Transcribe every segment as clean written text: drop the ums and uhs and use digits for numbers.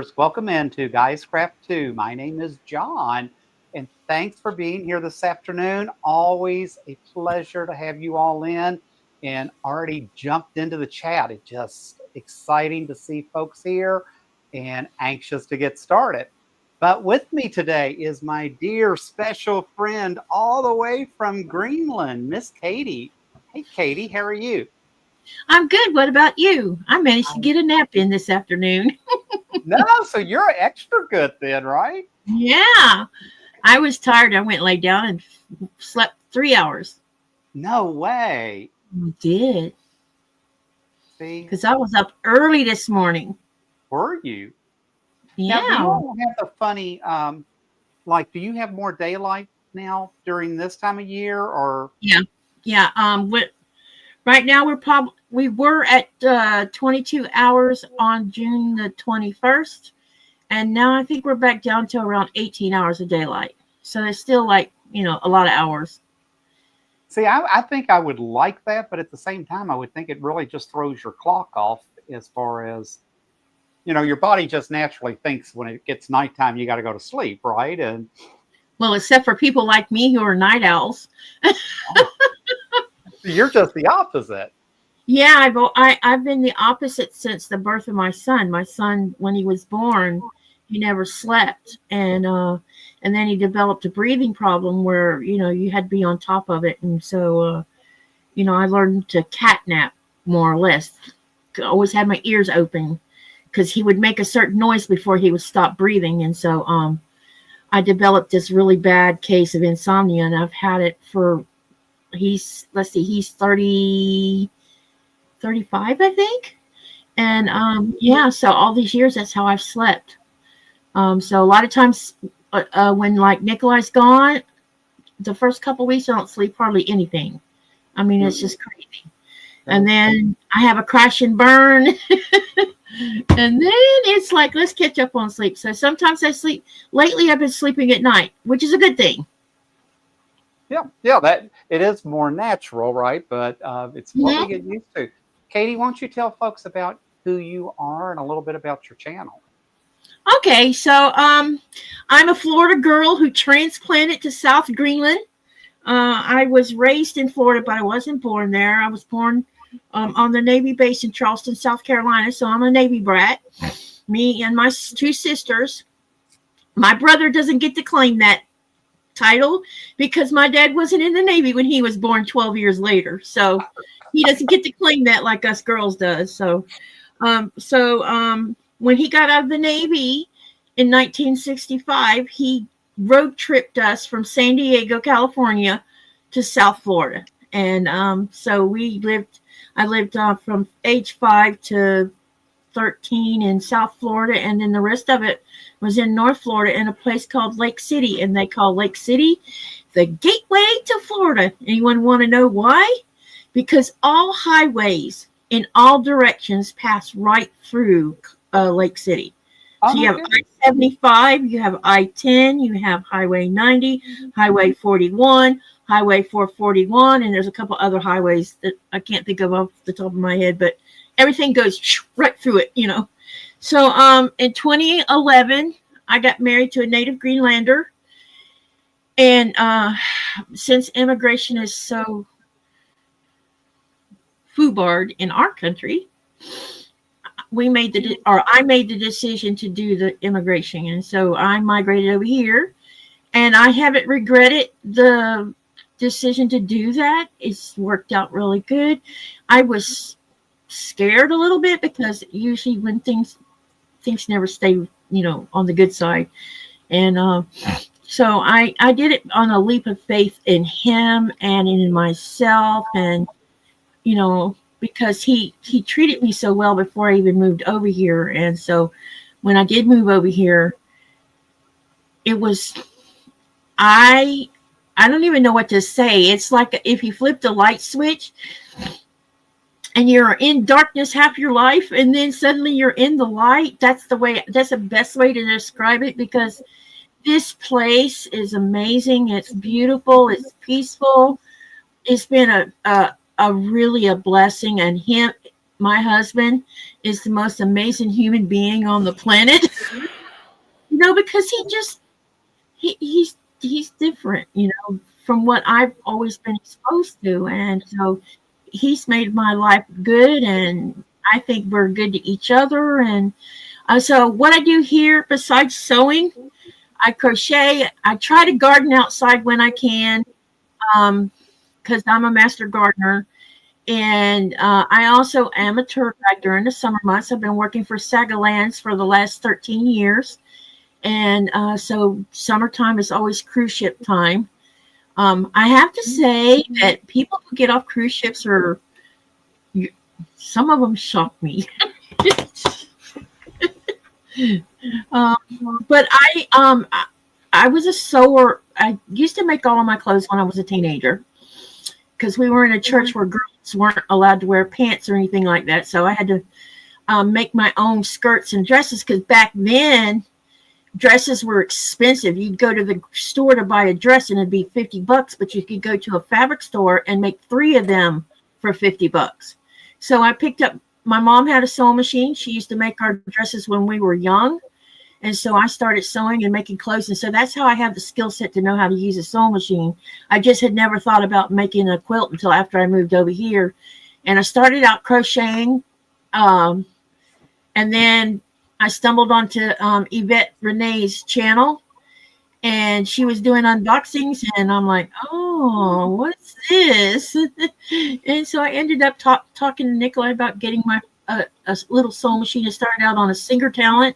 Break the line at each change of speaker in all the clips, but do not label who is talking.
viewers. Welcome into Guys Craft 2. My name is John, and thanks for being here this afternoon. Always a pleasure to have you all in, and already jumped into the chat. It's just exciting to see folks here and anxious to get started. But with me today is my dear special friend all the way from Greenland, Miss Katy. Hey, Katy, how are you?
I'm good. What about you? I managed to get a nap in this afternoon.
No, so you're extra good then, right?
Yeah. I was tired. I went and laid down and slept 3 hours.
No way.
I did.
See,
Because I was up early this morning.
were you?
Yeah.
Now, do you all have the funny, do you have more daylight now during this time of year, or?
Yeah. Yeah. Right now we were at 22 hours on June the 21st, and now I think we're back down to around 18 hours of daylight. So it's still a lot of hours.
See, I think I would like that, but at the same time, I would think it really just throws your clock off as far as, your body just naturally thinks when it gets nighttime, you got to go to sleep, right? And
well, except for people like me who are night owls.
You're just the opposite.
Yeah, I've been the opposite since the birth of my son. My son, when he was born, he never slept, and then he developed a breathing problem where you had to be on top of it, and so I learned to catnap more or less. Always had my ears open because he would make a certain noise before he would stop breathing, and so I developed this really bad case of insomnia, and I've had it for. He's 35, I think. And so all these years, that's how I've slept. So a lot of times when like Nikolai's gone, the first couple of weeks, I don't sleep hardly anything. I mean, it's just crazy. And then I have a crash and burn. And then it's like, let's catch up on sleep. So sometimes I sleep. Lately, I've been sleeping at night, which is a good thing.
Yeah, that it is more natural, right? But it's what we get used to. Katy, why don't you tell folks about who you are and a little bit about your channel?
Okay, so I'm a Florida girl who transplanted to South Greenland. I was raised in Florida, but I wasn't born there. I was born on the Navy base in Charleston, South Carolina, so I'm a Navy brat. Me and my two sisters. My brother doesn't get to claim that title because my dad wasn't in the Navy when he was born 12 years later, so he doesn't get to claim that like us girls does. So when he got out of the Navy in 1965, he road tripped us from San Diego, California to South Florida, and so I lived from age 5 to 13 in South Florida, and then the rest of it was in North Florida in a place called Lake City, and they call Lake City the gateway to Florida. Anyone want to know why? Because all highways in all directions pass right through Lake City. So you have I-75, you have I-10, you have Highway 90, Highway 41, Highway 441, and there's a couple other highways that I can't think of off the top of my head, but everything goes right through it, So in 2011, I got married to a native Greenlander. And since immigration is so foobarred in our country, I made the decision to do the immigration. And so I migrated over here, and I haven't regretted the decision to do that. It's worked out really good. I was scared a little bit because usually when things never stay on the good side, and so I did it on a leap of faith in him and in myself, and because he treated me so well before I even moved over here. And so when I did move over here, it was I don't even know what to say. It's like if you flipped a light switch and you're in darkness half your life, and then suddenly you're in the light. That's the best way to describe it, because this place is amazing. It's beautiful. It's peaceful. It's been really a blessing. And my husband, is the most amazing human being on the planet. No, because he's different, from what I've always been exposed to, and so he's made my life good, and I think we're good to each other. And so what I do here besides sewing, I crochet. I try to garden outside when I can, because I'm a master gardener. And I also am a tour guide during the summer months. I've been working for Sagalands for the last 13 years. And so summertime is always cruise ship time. I have to say that people who get off cruise ships some of them shock me. um, but I was a sewer. I used to make all of my clothes when I was a teenager, because we were in a church where girls weren't allowed to wear pants or anything like that. So I had to make my own skirts and dresses, because back then dresses were expensive. You'd go to the store to buy a dress and it'd be $50, but you could go to a fabric store and make 3 of them for $50. So I picked up, my mom had a sewing machine. She used to make our dresses when we were young. And so I started sewing and making clothes. And so that's how I have the skill set to know how to use a sewing machine. I just had never thought about making a quilt until after I moved over here. And I started out crocheting. And then I stumbled onto Yvette Renee's channel. And she was doing unboxings. And I'm like, oh, what's this? And so I ended up talking to Nikolai about getting my a little sewing machine. It started out on a Singer Talent.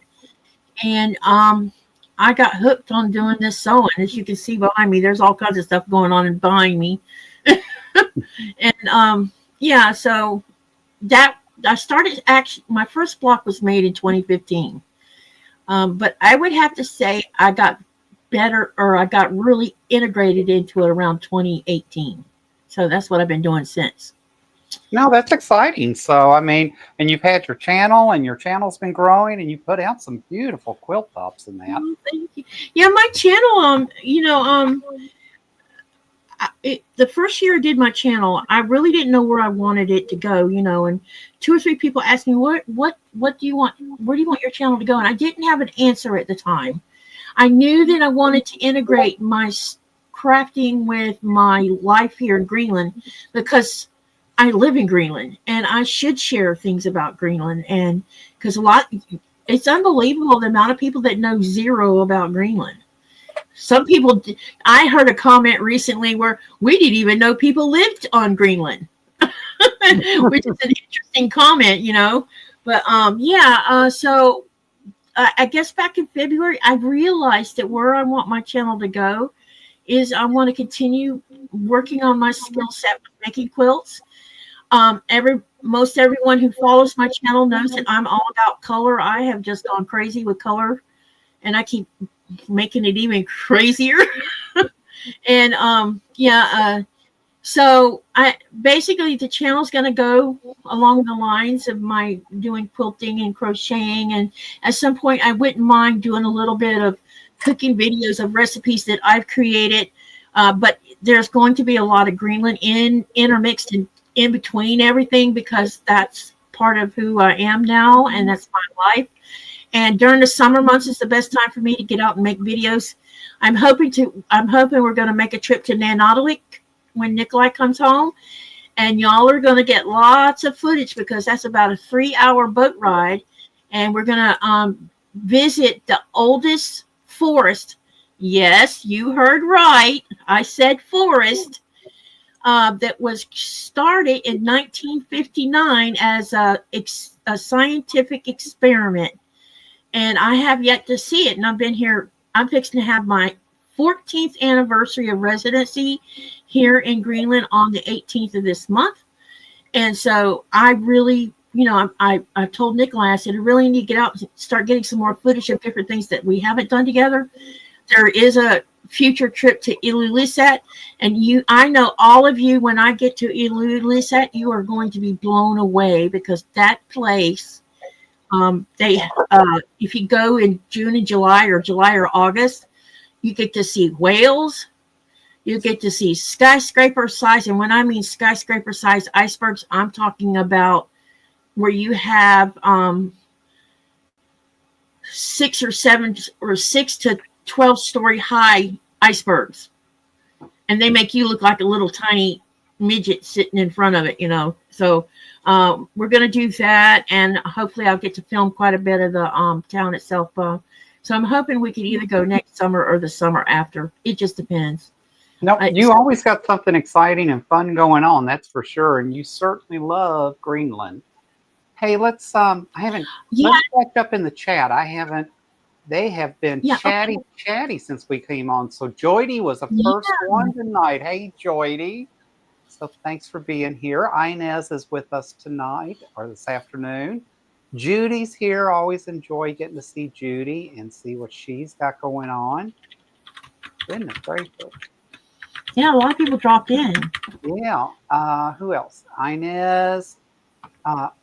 And I got hooked on doing this sewing. As you can see behind me, there's all kinds of stuff going on behind me. And yeah, so that I started, actually, my first block was made in 2015. But I would have to say I got better, or I got really integrated into it around 2018. So that's what I've been doing since.
No, that's exciting. So, I mean, and you've had your channel, and your channel's been growing, and you put out some beautiful quilt tops in that.
Oh, thank you. Yeah, my channel, the first year I did my channel, I really didn't know where I wanted it to go, and 2 or 3 people asked me, what do you want? Where do you want your channel to go? And I didn't have an answer at the time. I knew that I wanted to integrate my crafting with my life here in Greenland, because I live in Greenland and I should share things about Greenland. And because it's unbelievable the amount of people that know zero about Greenland. Some people, I heard a comment recently where we didn't even know people lived on Greenland, which is an interesting comment, But so I guess back in February, I realized that where I want my channel to go is I want to continue working on my skill set with making quilts. Most everyone who follows my channel knows that I'm all about color. I have just gone crazy with color, and I keep making it even crazier. And so I basically, the channel's going to go along the lines of my doing quilting and crocheting, and at some point I wouldn't mind doing a little bit of cooking videos of recipes that I've created, but there's going to be a lot of Greenland intermixed in between everything, because that's part of who I am now, and that's my life. And during the summer months is the best time for me to get out and make videos. I'm hoping we're going to make a trip to Nanotalik when Nikolai comes home, and y'all are going to get lots of footage, because that's about a 3-hour boat ride, and we're going to visit the oldest forest. Yes, you heard right. I said forest. That was started in 1959 as a scientific experiment. And I have yet to see it. And I've been here, I'm fixing to have my 14th anniversary of residency here in Greenland on the 18th of this month. And so I really, I told Nikolai, I said, I really need to get out and start getting some more footage of different things that we haven't done together. There is a future trip to Ilulissat, and I know all of you, when I get to Ilulissat, you are going to be blown away, because that place, if you go in June and July or August, you get to see whales, you get to see skyscraper size, and when I mean skyscraper size icebergs, I'm talking about where you have 6 to 12-story high icebergs, and they make you look like a little tiny midget sitting in front of it, you know. So we're going to do that, and hopefully I'll get to film quite a bit of the town itself. So I'm hoping we could either go next summer or the summer after. It just depends.
No, you always got something exciting and fun going on, that's for sure. And you certainly love Greenland. Hey, let's let's back up in the chat. They have been chatty since we came on. So Joydy was the first one tonight. Hey, Joydy. So thanks for being here. Inez is with us tonight or this afternoon. Judy's here. Always enjoy getting to see Judy and see what she's got going on. Goodness gracious.
Yeah, a lot of people dropped in.
Yeah. Who else? Inez.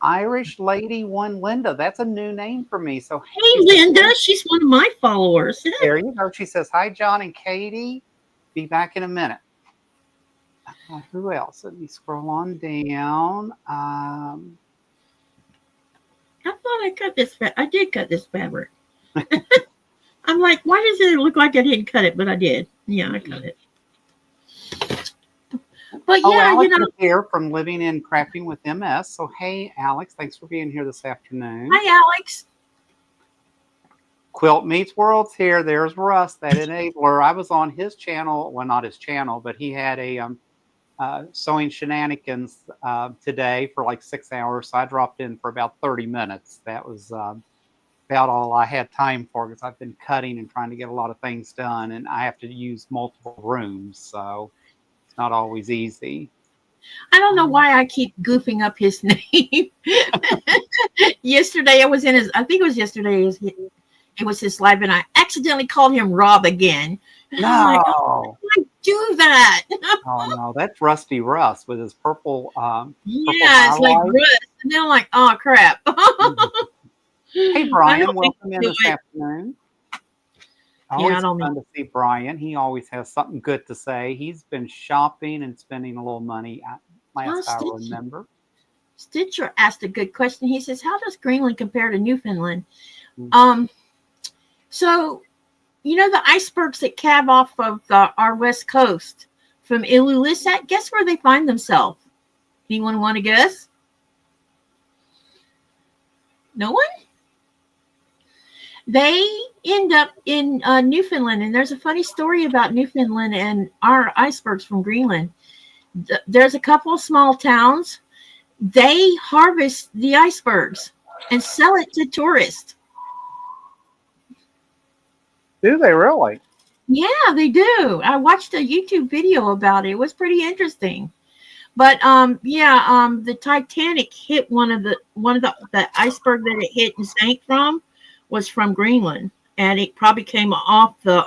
Irish Lady One Linda. That's a new name for me. So
hey, Linda. She's one of my followers.
There you go. She says, hi, John and Katy. Be back in a minute. Who else? Let me scroll on down.
I thought I cut this. I did cut this fabric. I'm like, why does it look like I didn't cut it? But I did. Yeah, I cut it. But yeah,
Alex
you know,
is here from Living in Crafting with MS. So hey, Alex, thanks for being here this afternoon.
Hi, Alex.
Quilt Meets World's here. There's Russ, that enabler. I was on his channel. Well, not his channel, but he had a sewing shenanigans today for like 6 hours. So I dropped in for about 30 minutes. That was about all I had time for because I've been cutting and trying to get a lot of things done, and I have to use multiple rooms, so it's not always easy.
I don't know why I keep goofing up his name. Yesterday, I was in his, I think it was yesterday, it was his live, and I accidentally called him Rob again.
No.
I'm like, oh, why did I do that?
Oh, no, that's Rusty Russ with his purple.
Yeah, it's like Russ. And then I'm like, oh, crap.
Hey, Brian, welcome in this afternoon. Always fun to see Brian. He always has something good to say. He's been shopping and spending a little money last I remember.
Stitcher asked a good question. He says, how does Greenland compare to Newfoundland? So, you know, the icebergs that calve off of our west coast from Ilulissat, guess where they find themselves? Anyone want to guess? No one? They end up in Newfoundland, and there's a funny story about Newfoundland and our icebergs from Greenland. There's a couple of small towns. They harvest the icebergs and sell it to tourists.
Do they really?
Yeah, they do. I watched a YouTube video about it. It was pretty interesting. But the Titanic hit one of the iceberg that it hit and sank from was from Greenland, and it probably came off the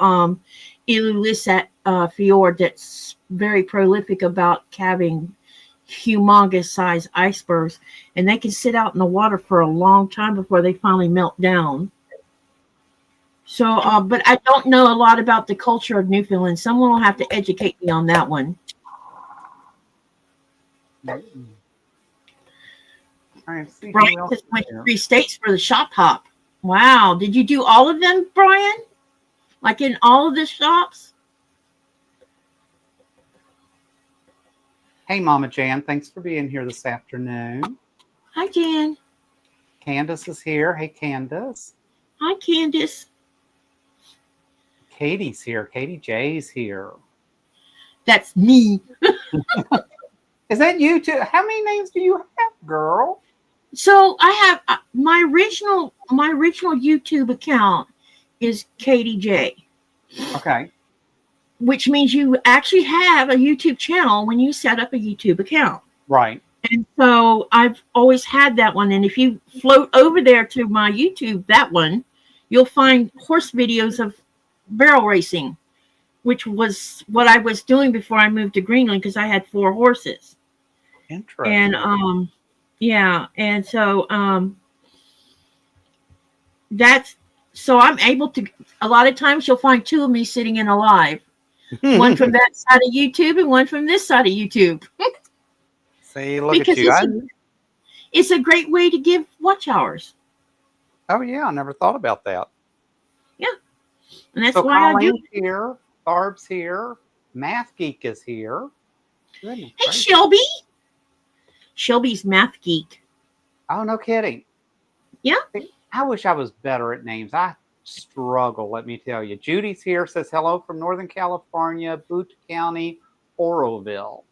Ilulissat fjord that's very prolific about calving humongous size icebergs, and they can sit out in the water for a long time before they finally melt down. So, but I don't know a lot about the culture of Newfoundland. Someone will have to educate me on that one. Brian just went to 3 states for the shop hop. Wow. Did you do all of them, Brian? Like in all of the shops?
Hey, Mama Jan. Thanks for being here this afternoon.
Hi, Jan.
Candace is here. Hey, Candace.
Hi, Candace.
Katie's here. Katy J's here.
That's me.
Is that you too? How many names do you have, girl?
So I have my original YouTube account is Katy J.
Okay.
Which means you actually have a YouTube channel when you set up a YouTube account.
Right.
And so I've always had that one. And if you float over there to my YouTube, that one, you'll find horse videos of barrel racing, which was what I was doing before I moved to Greenland because I had 4 horses.
Interesting.
And and so so I'm able to, a lot of times you'll find 2 of me sitting in a live. One from that side of YouTube and one from this side of YouTube.
See, look because at you.
It's a great way to give watch hours.
Oh, yeah. I never thought about that.
And that's
So
why I do.
Colleen's here, Barb's here, Math Geek is here. Goodness
Hey,
gracious.
Shelby. Shelby's Math Geek.
Oh, no kidding.
Yeah.
I wish I was better at names. I struggle, let me tell you. Judy's here, says hello from Northern California, Boot County, Oroville.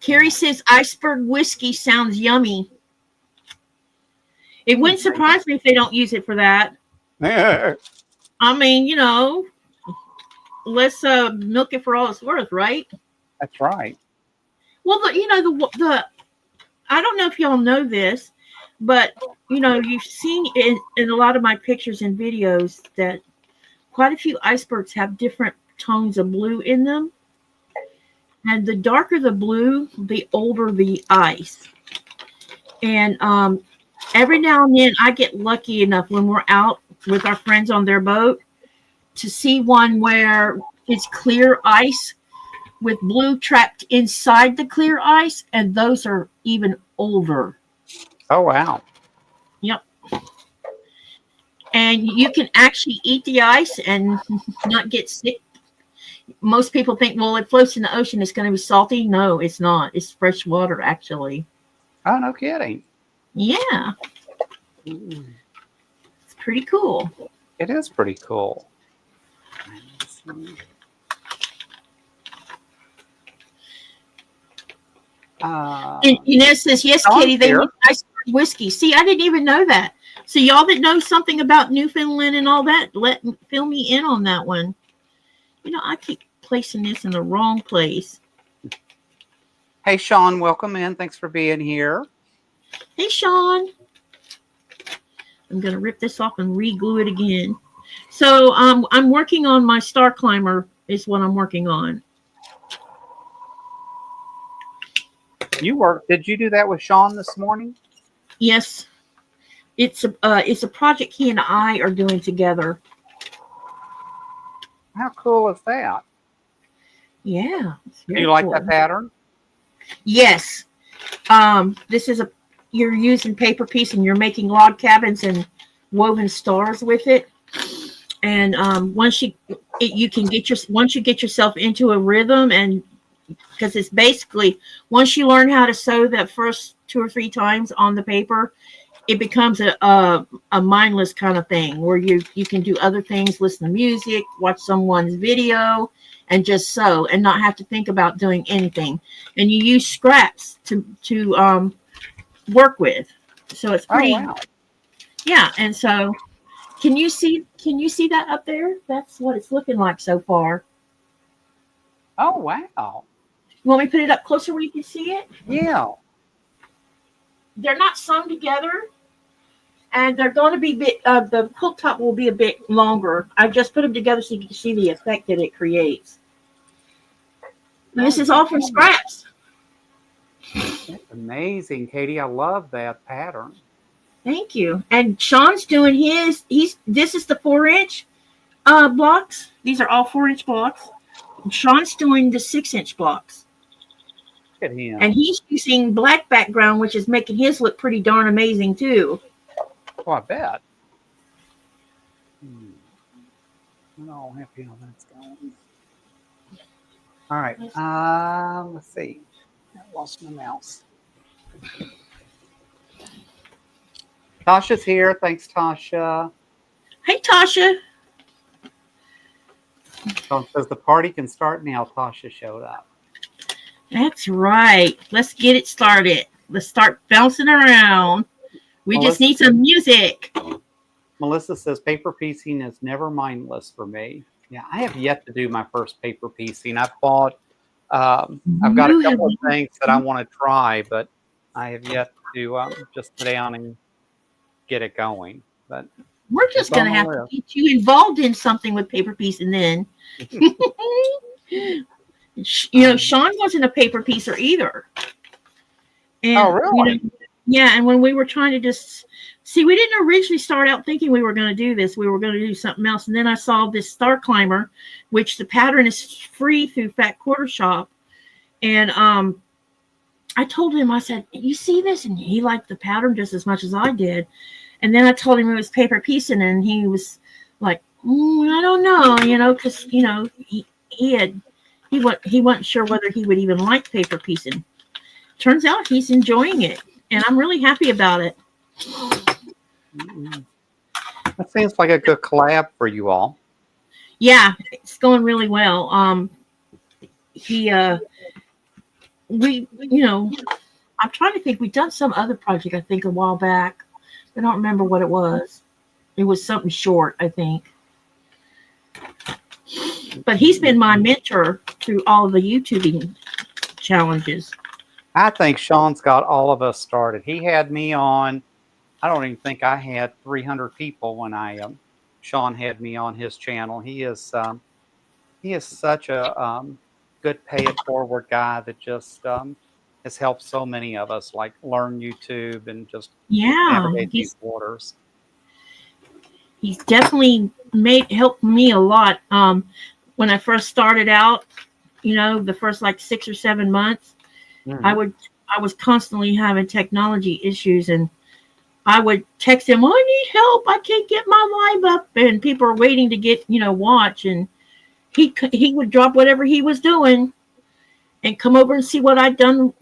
Carrie says iceberg whiskey sounds yummy. It wouldn't surprise me if they don't use it for that. I mean, let's milk it for all it's worth, right?
That's right.
Well, the I don't know if y'all know this, but you've seen in a lot of my pictures and videos that quite a few icebergs have different tones of blue in them. And the darker the blue, the older the ice. And every now and then I get lucky enough when we're out with our friends on their boat to see one where it's clear ice with blue trapped inside the clear ice, and those are even older.
Oh, wow.
Yep. And you can actually eat the ice and not get sick. Most people think, well, it floats in the ocean, it's going to be salty. No, it's not. It's fresh water, actually.
Oh, no kidding.
Yeah.
Mm.
It's pretty cool.
It is pretty cool.
And Inez says, yes,
Sean's
Katie, they
here.
use iceberg whiskey. See, I didn't even know that. So y'all that know something about Newfoundland and all that, fill me in on that one. I keep placing this in the wrong place.
Hey, Sean, welcome in. Thanks for being here.
Hey, Sean. I'm going to rip this off and re-glue it again. So I'm working on my star climber is what I'm working on.
Did you do that with Sean this morning?
Yes. It's a project he and I are doing together.
How cool is that?
Yeah.
Do you like that pattern?
Yes. You're using paper piece and you're making log cabins and woven stars with it. And once you get yourself into a rhythm, and because it's basically once you learn how to sew that first 2 or 3 times on the paper, it becomes a mindless kind of thing where you can do other things, listen to music, watch someone's video, and just sew and not have to think about doing anything. And you use scraps to work with. So it's pretty.
Oh, wow.
Yeah. And so can you see that up there? That's what it's looking like so far.
Oh, wow.
You want me to put it up closer where you can see it?
Yeah.
They're not sewn together, and they're going to be the quilt top will be a bit longer. I just put them together so you can see the effect that it creates. And this is all from scraps.
That's amazing, Katie. I love that pattern.
Thank you. And Sean's doing his. This is the 4-inch blocks. These are all 4-inch blocks. And Sean's doing the 6-inch blocks.
Look at him.
And he's using black background, which is making his look pretty darn amazing too.
Oh, I bet. I'm all happy how that's going. All right. Let's see. I lost my mouse. Tasha's here. Thanks, Tasha.
Hey, Tasha.
Sean says the party can start now. Tasha showed up.
That's right. Let's get it started. Let's start bouncing around. We just need some music.
Melissa says paper piecing is never mindless for me. Yeah, I have yet to do my first paper piecing. I've got a couple of things that I want to try, but I have yet to just sit down and get it going. But
we're just going to have to get you involved in something with paper piecing then. Sean wasn't a paper piecer either. And,
oh, really?
Yeah, and when we were trying to just see, we didn't originally start out thinking we were going to do this. We were going to do something else. And then I saw this star climber, which the pattern is free through Fat Quarter Shop. And I told him, I said, you see this? And he liked the pattern just as much as I did. And then I told him it was paper piecing, and he was like, I don't know, because he wasn't sure whether he would even like paper piecing. Turns out he's enjoying it, and I'm really happy about it.
That seems like a good collab for you all.
Yeah, it's going really well. He we I'm trying to think. We've done some other project, I think, a while back. I don't remember what it was. It was something short, I think. But he's been my mentor through all the YouTubing challenges.
I think Sean's got all of us started. He had me on. I don't even think I had 300 people when Sean had me on his channel. He is such a good pay it forward guy that just has helped so many of us like learn YouTube and just navigate these waters.
He's definitely helped me a lot. When I first started out, the first like 6 or 7 months, I was constantly having technology issues, and I would text him, I need help. I can't get my live up, and people are waiting to get, watch. And he would drop whatever he was doing and come over and see what I'd done,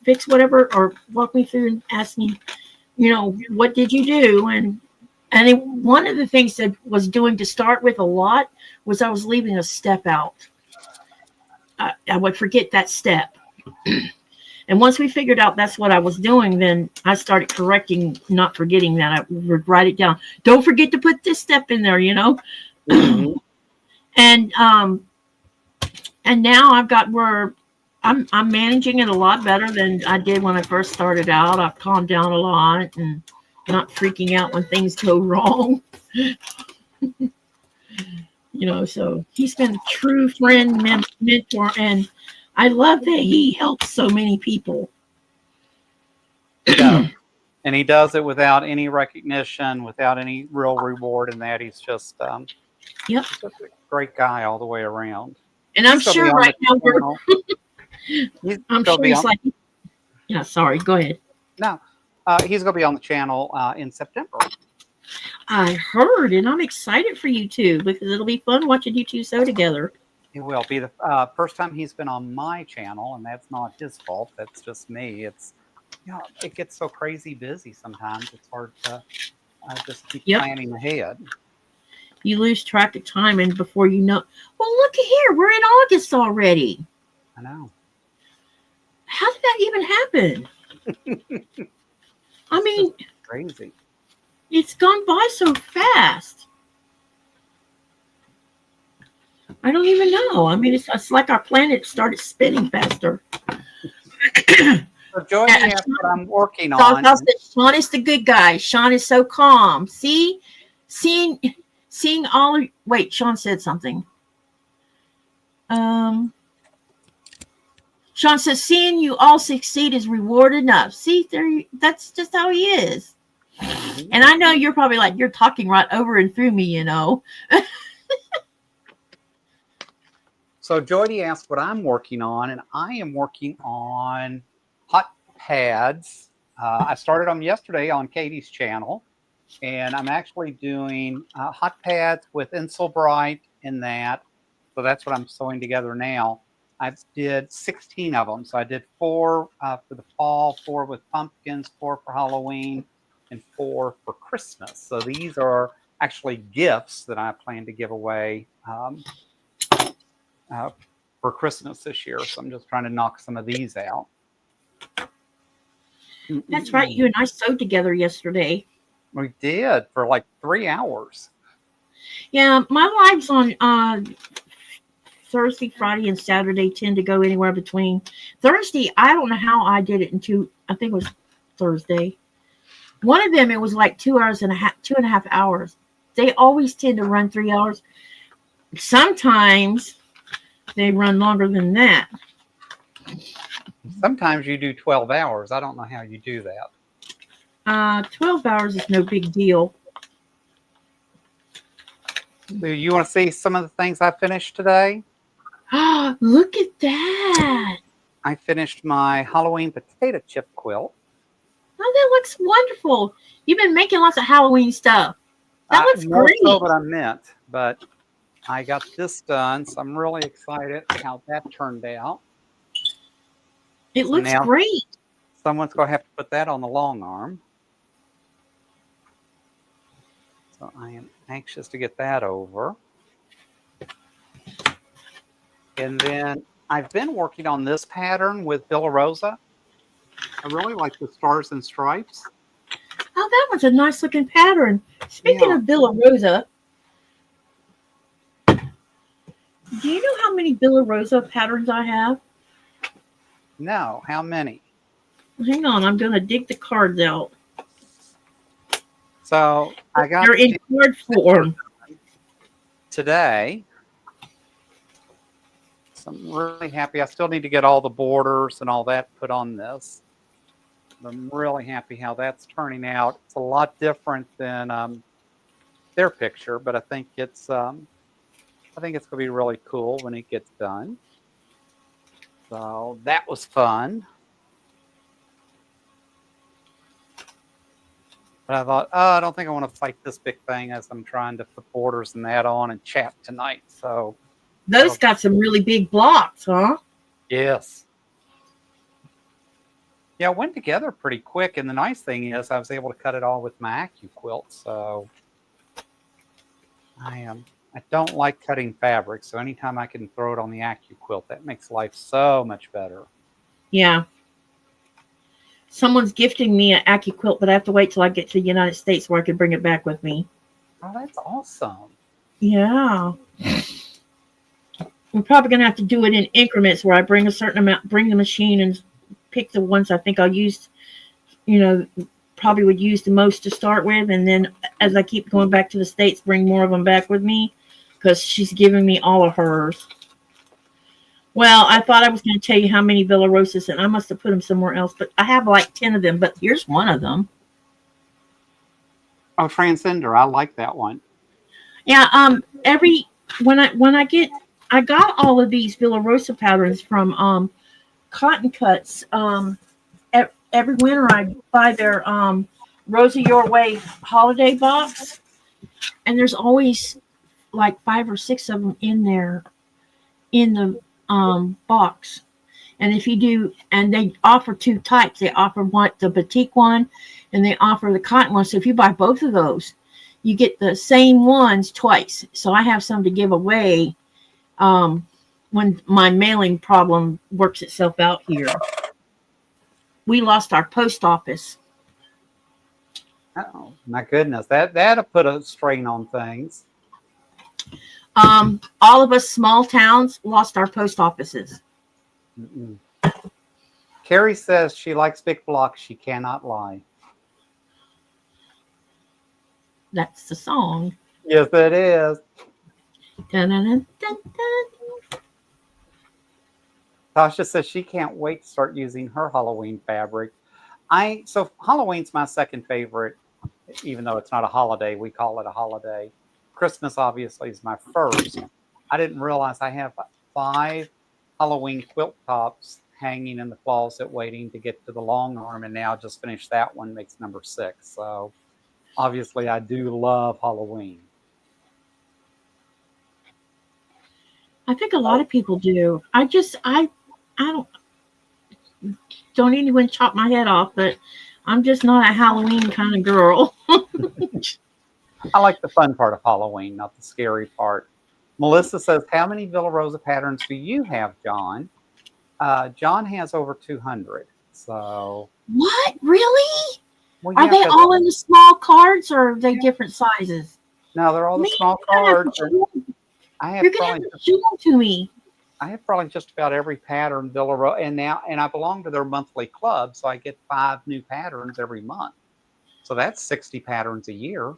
fix whatever, or walk me through and ask me, what did you do? And one of the things that was doing to start with a lot was I was leaving a step out. I would forget that step. And once we figured out that's what I was doing, then I started correcting, not forgetting that. I would write it down. Don't forget to put this step in there,
Mm-hmm.
And now I've got where I'm managing it a lot better than I did when I first started out. I've calmed down a lot and not freaking out when things go wrong. So he's been a true friend, mentor, and I love that he helps so many people.
Yeah. And he does it without any recognition, without any real reward in that. He's just, just a great guy all the way around.
And I'm sure right now I'm sure he's like, yeah, sorry, go ahead.
No, he's going to be on the channel in September.
I heard, and I'm excited for you two because it'll be fun watching you two sew together.
It will be the first time he's been on my channel, and that's not his fault. That's just me. It's, it gets so crazy busy sometimes. It's hard to just keep planning ahead.
You lose track of time, and before you know, well, look at here. We're in August already.
I know.
How did that even happen? I mean,
crazy.
It's gone by so fast. I don't even know. I mean, it's like our planet started spinning faster.
So Joy, that's what I'm working on.
Sean is the good guy. Sean is so calm. Seeing all. Wait, Sean said something. Sean says, "Seeing you all succeed is reward enough." See, that's just how he is. And I know you're probably like, you're talking right over and through me,
So Jody asked what I'm working on, and I am working on hot pads. I started them yesterday on Katy's channel, and I'm actually doing hot pads with Insulbright in that. So that's what I'm sewing together now. I did 16 of them. So I did 4 for the fall, 4 with pumpkins, 4 for Halloween, and 4 for Christmas. So these are actually gifts that I plan to give away for Christmas this year. So I'm just trying to knock some of these out.
That's right. You and I sewed together yesterday.
We did for like 3 hours.
Yeah, my lives on Thursday, Friday, and Saturday tend to go anywhere between. Thursday, I don't know how I did it I think it was Thursday. One of them, it was like 2.5 hours. They always tend to run 3 hours. Sometimes they run longer than that.
Sometimes you do 12 hours. I don't know how you do that.
12 hours is no big deal.
Do you want to see some of the things I finished today?
Look at that.
I finished my Halloween potato chip quilt.
Oh, that looks wonderful. You've been making lots of Halloween stuff. That looks great.
More so than I meant. but I got this done, so I'm really excited how that turned out.
It
So
looks
now
great.
someone's going to have to put that on the long arm. So I am anxious to get that over. And then I've been working on this pattern with Villa Rosa. I really like the stars and stripes.
Oh, that one's a nice looking pattern. Speaking
Yeah.
of Villa Rosa, do you know how many Villa Rosa patterns I have?
No, how many?
Hang on, I'm going to dig the cards out.
So I got
They're in card form.
today. So I'm really happy. I still need to get all the borders and all that put on this. I'm really happy how that's turning out. It's a lot different than their picture, but I think it's going to be really cool when it gets done. So that was fun. But I thought, oh, I don't think I want to fight this big thing as I'm trying to put borders and that on and chat tonight. So
those got some really big blocks, huh?
Yes. Yeah, it went together pretty quick. And the nice thing is I was able to cut it all with my AccuQuilt. So I don't like cutting fabric. So anytime I can throw it on the AccuQuilt, that makes life so much better.
Yeah. Someone's gifting me an AccuQuilt, but I have to wait till I get to the United States where I can bring it back with me.
Oh, that's awesome.
Yeah. We're probably going to have to do it in increments where I bring a certain amount, bring the machine and pick the ones I think I'll use, probably would use the most to start with. And then as I keep going back to the States, bring more of them back with me because she's giving me all of hers. Well, I thought I was going to tell you how many Villa Rosas, and I must have put them somewhere else, but I have like 10 of them, but here's one of them.
Oh, Transcender. I like that one.
Yeah. I got all of these Villa Rosa patterns from Cotton Cuts. Every winter I buy their Rosa Your Way holiday box, and there's always like 5 or 6 of them in there in the box. And if you do, and they offer 2 types. They offer the batik one, and they offer the cotton one. So if you buy both of those, you get the same ones twice. So I have some to give away when my mailing problem works itself out here. We lost our post office.
Oh, my goodness. That'll put a strain on things.
All of us small towns lost our post offices.
Mm-mm. Carrie says she likes big blocks. She cannot lie.
That's the song.
Yes, it is.
Dun, dun, dun, dun, dun.
Tasha says she can't wait to start using her Halloween fabric. So Halloween's my second favorite, even though it's not a holiday. We call it a holiday. Christmas obviously is my first. I didn't realize I have 5 Halloween quilt tops hanging in the closet waiting to get to the long arm, and now just finished that one, makes number 6. So obviously I do love Halloween.
I think a lot of people do. I don't anyone chop my head off, but I'm just not a Halloween kind of girl.
I like the fun part of Halloween, not the scary part. Melissa says, how many Villa Rosa patterns do you have, John? John has over 200. So
What? Really?
well,
Are they all in the small cards, or are they different sizes?
No, they're all the small cards. You're gonna have to show them
to me.
I have probably just about every pattern Villa Rosa, and I belong to their monthly club, so I get 5 new patterns every month. So that's 60 patterns a year.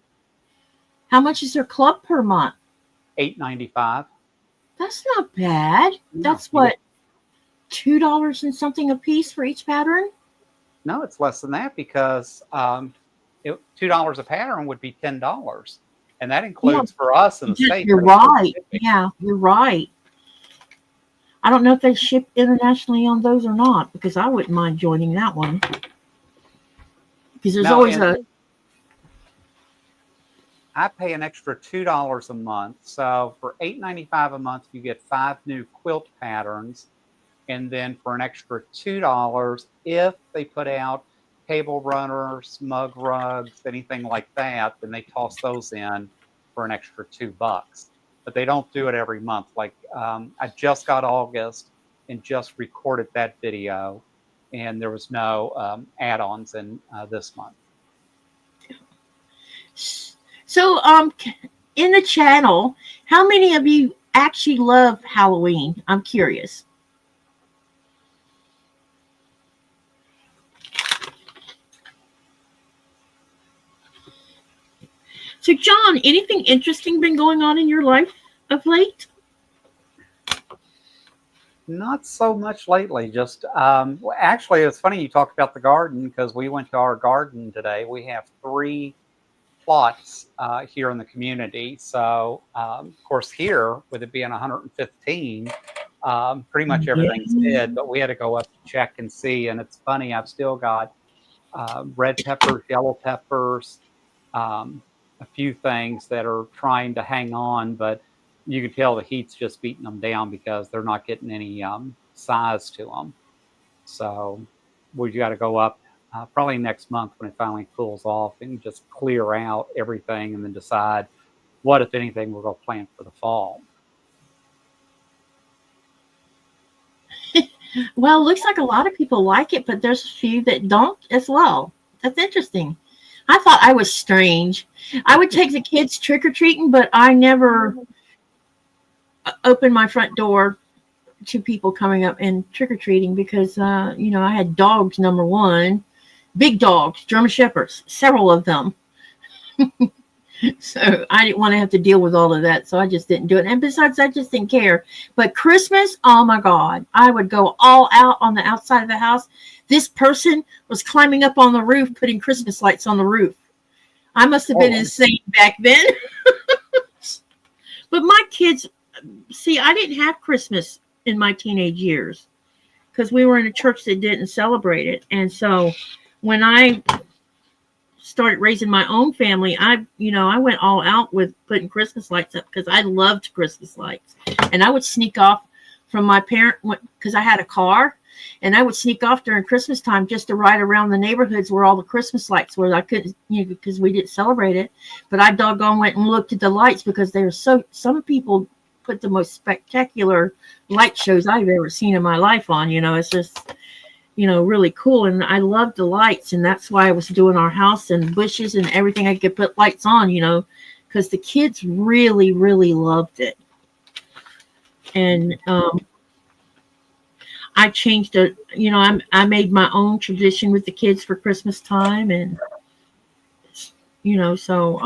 How much is their club per month?
$8.95.
That's not bad.
No,
that's what, $2 and something a piece for each pattern?
No, it's less than that because $2 a pattern would be $10. And that includes for us in the States.
You're right. Yeah, you're right. I don't know if they ship internationally on those or not, because I wouldn't mind joining that one. Because there's always
I pay an extra $2 a month. So for $8.95 a month, you get 5 new quilt patterns. And then for an extra $2, if they put out table runners, mug rugs, anything like that, then they toss those in for an extra $2. But they don't do it every month. Like I just got August and just recorded that video, and there was no add-ons in this month.
So, in the channel, how many of you actually love Halloween? I'm curious. So, John, anything interesting been going on in your life of late?
Not so much lately. Just actually, it's funny you talked about the garden because we went to our garden today. We have 3 plots here in the community. So, of course, here with it being 115, pretty much everything's dead. But we had to go up to check and see. And it's funny, I've still got red peppers, yellow peppers, a few things that are trying to hang on, but you can tell the heat's just beating them down because they're not getting any size to them. So we got to go up probably next month when it finally cools off and just clear out everything and then decide what, if anything, we're going to plant for the fall.
Well, it looks like a lot of people like it, but there's a few that don't as well. That's interesting. I thought I was strange. I would take the kids trick-or-treating, but I never opened my front door to people coming up and trick-or-treating because, I had dogs, number one. Big dogs, German Shepherds, several of them. So I didn't want to have to deal with all of that. So I just didn't do it. And besides, I just didn't care. But Christmas, oh my God, I would go all out on the outside of the house. This person was climbing up on the roof, putting Christmas lights on the roof. I must have been insane back then. But my kids, see, I didn't have Christmas in my teenage years because we were in a church that didn't celebrate it. And so when I started raising my own family, I went all out with putting Christmas lights up because I loved Christmas lights. And I would sneak off from my parent because I had a car, and I would sneak off during Christmas time just to ride around the neighborhoods where all the Christmas lights were. I couldn't, because we didn't celebrate it, but I doggone went and looked at the lights because they were some people put the most spectacular light shows I've ever seen in my life on. It's just really cool. And I loved the lights. And that's why I was doing our house and bushes and everything I could put lights on, because the kids really, really loved it. And I changed it. I made my own tradition with the kids for Christmas time. And, so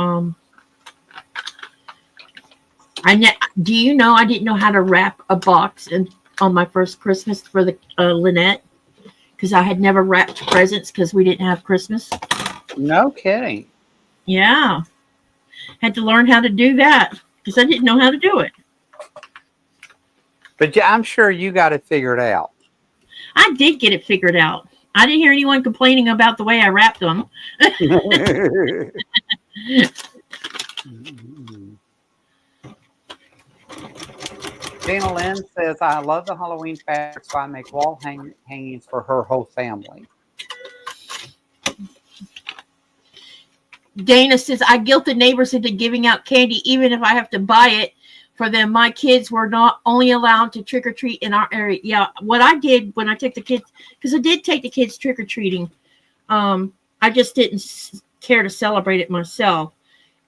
I didn't know how to wrap a box on my first Christmas for the Lynette. Because I had never wrapped presents because we didn't have Christmas.
No kidding.
Yeah. Had to learn how to do that because I didn't know how to do it.
But yeah, I'm sure you got it figured out.
I did get it figured out. I didn't hear anyone complaining about the way I wrapped them.
Dana Lynn says, I love the Halloween fabric, so I make wall hangings for her whole family.
Dana says, I guilt the neighbors into giving out candy, even if I have to buy it for them. My kids were not only allowed to trick-or-treat in our area. Yeah, what I did when I took the kids, because I did take the kids trick-or-treating, I just didn't care to celebrate it myself.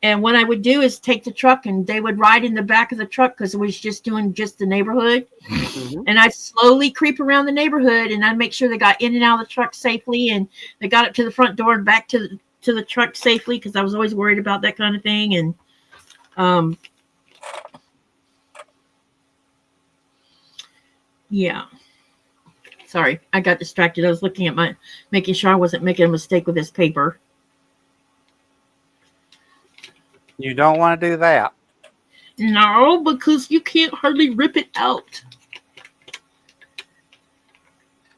And what I would do is take the truck and they would ride in the back of the truck because it was just doing just the neighborhood. Mm-hmm. And I'd slowly creep around the neighborhood and I'd make sure they got in and out of the truck safely and they got up to the front door and back to the truck safely because I was always worried about that kind of thing. And yeah. Sorry, I got distracted. I was looking at making sure I wasn't making a mistake with this paper.
You don't want to do that.
No, because you can't hardly rip it out.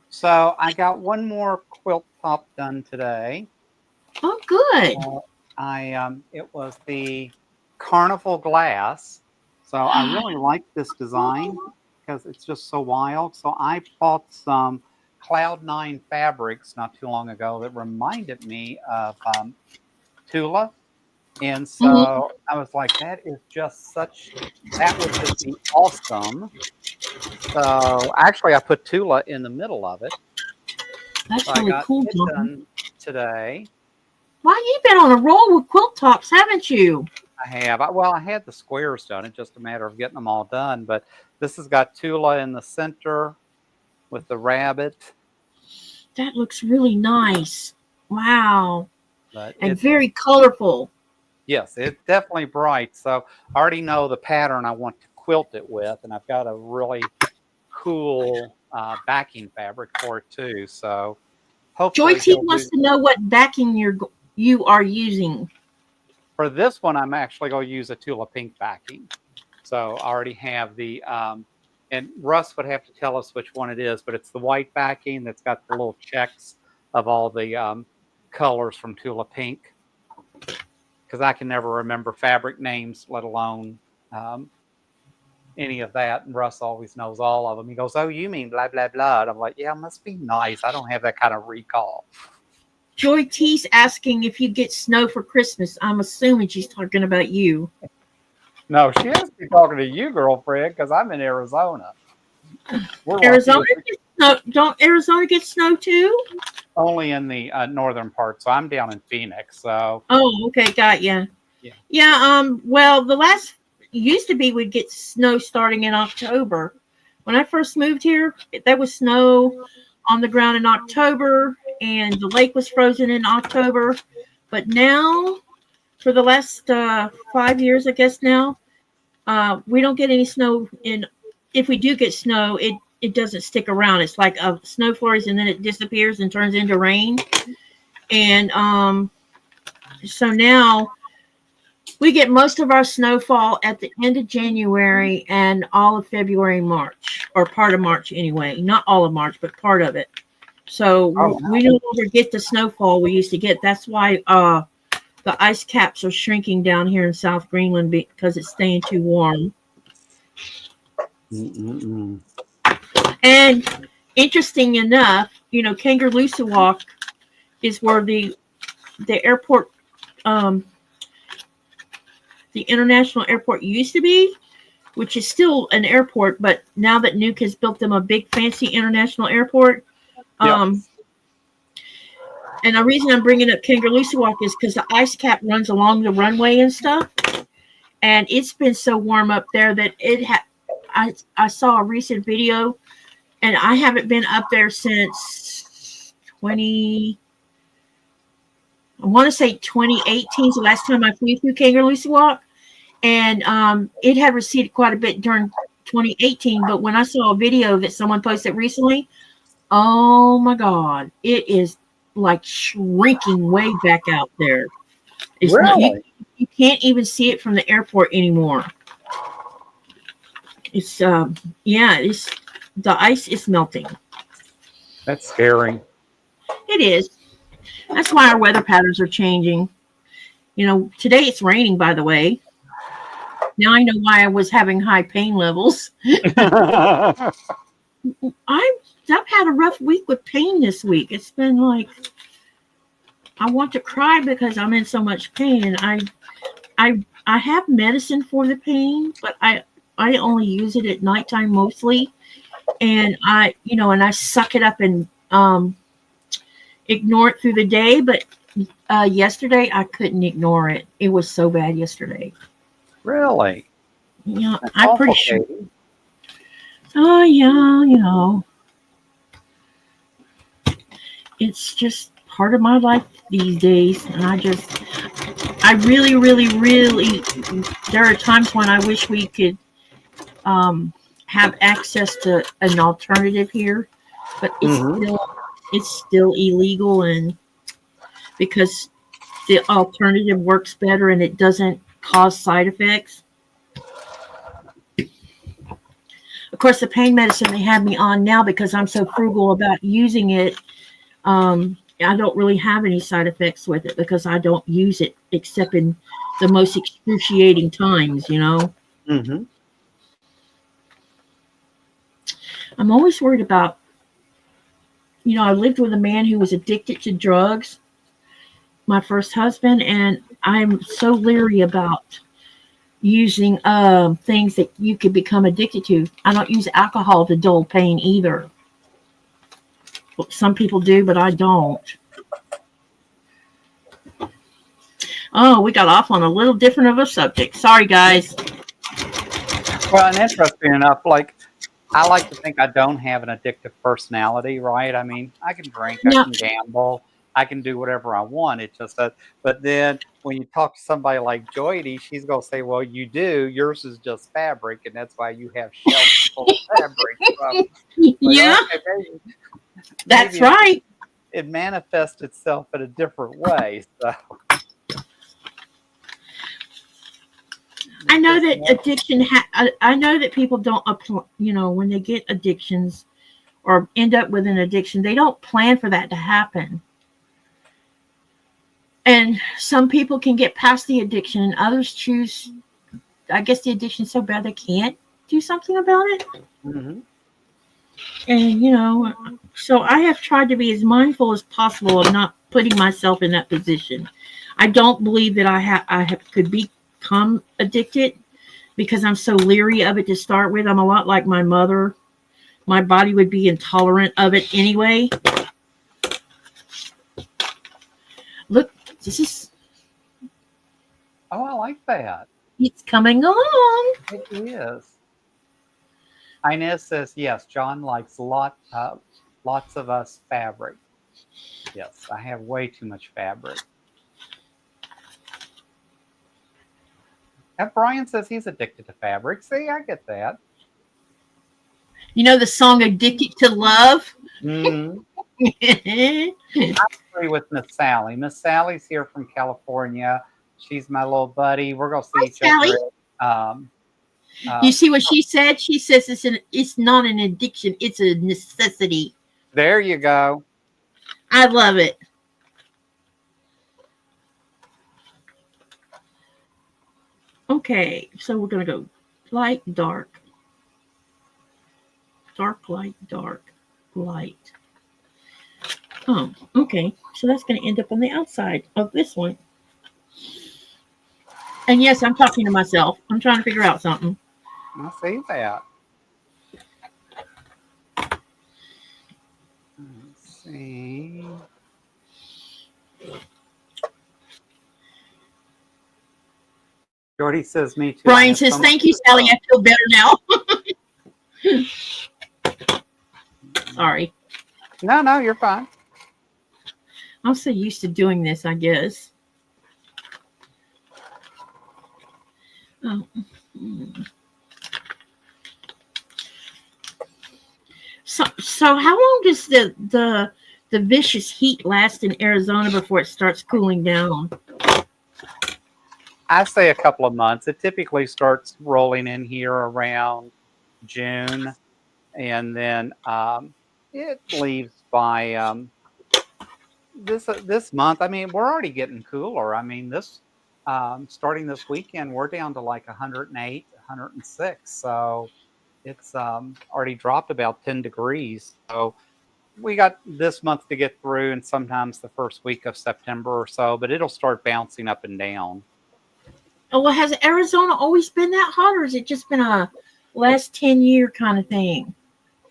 So I got one more quilt top done today.
Oh, good.
It was the carnival glass. So I really like this design because it's just so wild. So I bought some Cloud9 fabrics not too long ago that reminded me of Tula. And
Mhm.
so I was like, that would just be awesome. So actually, I put Tula in the middle of it. So
That's
I
really
got
cool,
it
John.
done today.
Wow, you've been on a roll with quilt tops, haven't you?
I have. Well, I had the squares done. It's just a matter of getting them all done. But this has got Tula in the center with the rabbit.
That looks really nice. Wow.
But
And very colorful.
yes, it's definitely bright. So I already know the pattern I want to quilt it with, and I've got a really cool backing fabric for it too. So
Joy
hopefully
T
he'll
wants
do.
to know what backing you are using.
For this one, I'm actually going to use a Tula pink backing. So I already have and Russ would have to tell us which one it is, but it's the white backing that's got the little checks of all the colors from Tula Pink. Because I can never remember fabric names, let alone any of that. And Russ always knows all of them. He goes, "Oh, you mean blah, blah, blah." And I'm like, "Yeah, it must be nice. I don't have that kind of recall."
Joy T's asking if you get snow for Christmas. I'm assuming she's talking about you.
No, she has to be talking to you, girlfriend, because I'm in Arizona. We're lucky
Arizona
if we
gets snow. Don't Arizona get snow too?
only in the northern part. So I'm down in Phoenix. So
Oh, okay, got ya.
yeah.
Yeah. Well, the last used to be we'd get snow starting in October. When I first moved here, there was snow on the ground in October, and the lake was frozen in October. But now, for the last 5 years, I guess now, we don't get any snow. If we do get snow, it doesn't stick around. It's like a snow flurries, and then it disappears and turns into rain. And so now we get most of our snowfall at the end of January and all of February and March, or part of March anyway. Not all of March, but part of it. So
Oh,
we no longer get the snowfall we used to get. That's why the ice caps are shrinking down here in South Greenland because it's staying too warm.
mm-mm-mm.
And interesting enough, Kangerlussuaq is where the airport, um, the international airport used to be, which is still an airport, but now that Nuke has built them a big fancy international airport,
Yep.
And the reason I'm bringing up Kangerlussuaq is because the ice cap runs along the runway and stuff, and it's been so warm up there that I saw a recent video, and I haven't been up there since 20. I want to say 2018 is the last time I flew through Kangerlussuaq, and it had receded quite a bit during 2018. But when I saw a video that someone posted recently, oh my God, it is like shrinking way back out there. It's not
Really?
you can't even see it from the airport anymore. It's yeah, it's the ice is melting.
That's scary.
It is. That's why our weather patterns are changing. Today it's raining, by the way. Now I know why I was having high pain levels. I've had a rough week with pain this week. It's been like I want to cry because I'm in so much pain, and I have medicine for the pain, but I only use it at nighttime mostly, and I suck it up and ignore it through the day. But yesterday I couldn't ignore it. It was so bad yesterday.
Really? That's
I'm pretty
awful,
sure.
Katy.
Oh yeah, it's just part of my life these days, and I really, really, really. There are times when I wish we could have access to an alternative here, but
Mm-hmm.
it's still illegal, and because the alternative works better and it doesn't cause side effects. Of course, the pain medicine they have me on now because I'm so frugal about using it. I don't really have any side effects with it because I don't use it except in the most excruciating times, you know.
Mm-hmm.
I'm always worried about, I lived with a man who was addicted to drugs, my first husband, and I'm so leery about using things that you could become addicted to. I don't use alcohol to dull pain either. Some people do, but I don't. Oh, we got off on a little different of a subject. Sorry, guys.
Well, and interesting enough, like I like to think I don't have an addictive personality, right? I mean, I can drink, I
No,
can gamble, I can do whatever I want. It just that. But then when you talk to somebody like Joy, she's gonna say, "Well, you do. Yours is just fabric, and that's why you have shelves full of fabric." So, like,
yeah,
okay,
that's
maybe
right.
it manifests itself in a different way. So,
I
it's
know
just
that addiction. I know that people don't apply. When they get addictions or end up with an addiction, they don't plan for that to happen. And some people can get past the addiction, and others choose. I guess the addiction's so bad they can't do something about it.
hmm
And so I have tried to be as mindful as possible of not putting myself in that position. I don't believe that I could become addicted because I'm so leery of it to start with. I'm a lot like my mother. My body would be intolerant of it anyway. Look, this is
Oh, I like that.
it's coming along.
It is. Inez says yes. John likes lots of us fabric. Yes, I have way too much fabric. And Brian says he's addicted to fabric. See, I get that.
You know the song "Addicted to Love."
Mm-hmm. Agree with Miss Sally. Miss Sally's here from California. She's my little buddy. We're gonna see
Hi,
each
Sally.
other at
You
uh,
see what she said? She says it's not an addiction; it's a necessity.
there you go.
I love it. Okay, so we're gonna go light, dark, dark, light, dark, light. Oh, okay. So that's gonna end up on the outside of this one. And yes, I'm talking to myself. I'm trying to figure out something.
I see that. Let's see. Jordy says me too. I
Brian
have
says,
so much
"Thank you, Sally. I feel better now." Sorry.
No, you're fine.
I'm so used to doing this, I guess. Oh. So how long does the vicious heat last in Arizona before it starts cooling down?
I say a couple of months. It typically starts rolling in here around June, and then it leaves by this month. I mean, we're already getting cooler. I mean, this starting this weekend, we're down to like 108, 106. So it's already dropped about 10 degrees. So we got this month to get through, and sometimes the first week of September or so, but it'll start bouncing up and down.
Oh, well, has Arizona always been that hot, or has it just been a last 10-year kind of thing?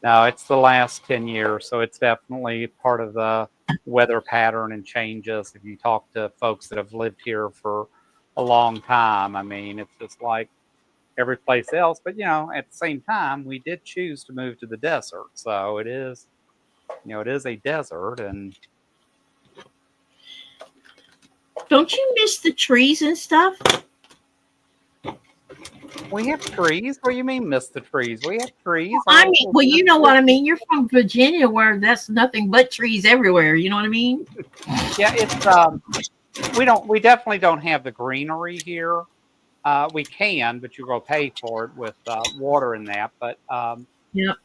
No, it's the last 10 years, so it's definitely part of the weather pattern and changes. If you talk to folks that have lived here for a long time, I mean, it's just like every place else. But, at the same time, we did choose to move to the desert. So it is a desert. And
Don't you miss the trees and stuff?
we have trees. What do you mean, miss the trees? We have trees.
I mean, well, you know what I mean. You're from Virginia, where that's nothing but trees everywhere. You know what I mean?
Yeah, it's we definitely don't have the greenery here. We can, but you're going to pay for it with water and that. But
Yep.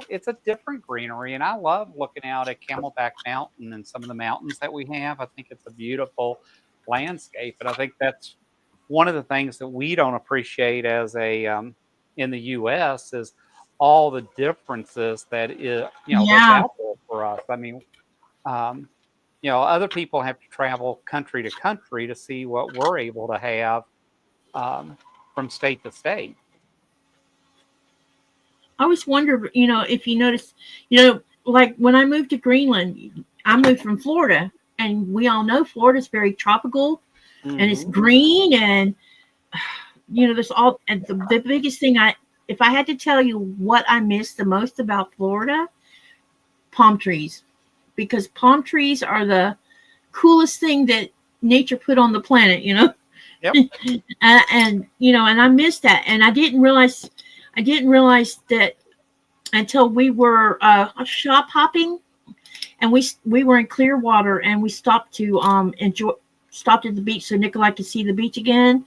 It's a different greenery, and I love looking out at Camelback Mountain and some of the mountains that we have. I think it's a beautiful landscape, and I think that's one of the things that we don't appreciate as a in the U.S. is all the differences that's
Yeah.
out there for us. I mean, um, other people have to travel country to country to see what we're able to have um, from state to state.
I always wonder, if you notice, like when I moved to Greenland, I moved from Florida, and we all know Florida's very tropical and it's
Hmm.
green, and there's all, and the biggest thing if I had to tell you what I miss the most about Florida, palm trees, because palm trees are the coolest thing that nature put on the planet.
Yep.
And I missed that, and I didn't realize that until we were shop hopping, and we were in Clearwater, and we stopped to stopped at the beach so Nikolai could see the beach again.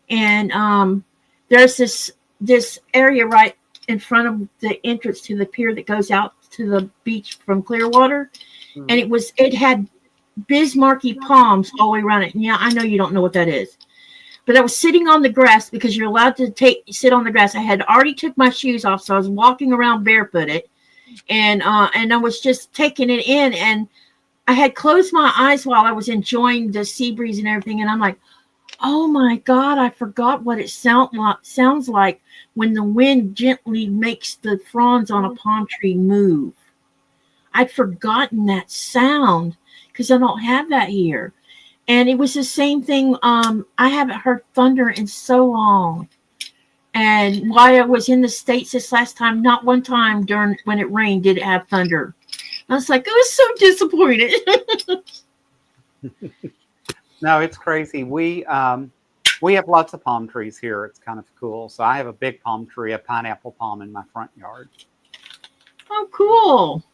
And there's this area right in front of the entrance to the pier that goes out to the beach from Clearwater, and
Mhm.
it had Bismarcky palms all the way around it. And yeah, I know you don't know what that is. But I was sitting on the grass because you're allowed to sit on the grass. I had already took my shoes off, so I was walking around barefooted, and I was just taking it in, and I had closed my eyes while I was enjoying the sea breeze and everything, and I'm like, oh my God, I forgot what it sounds like when the wind gently makes the fronds on a palm tree move. I'd forgotten that sound because I don't have that here. And it was the same thing. I haven't heard thunder in so long. And while I was in the States this last time, not one time during when it rained did it have thunder. I was like, I was so disappointed.
No, it's crazy. We have lots of palm trees here. It's kind of cool. So I have a big palm tree, a pineapple palm in my front yard.
Oh, cool.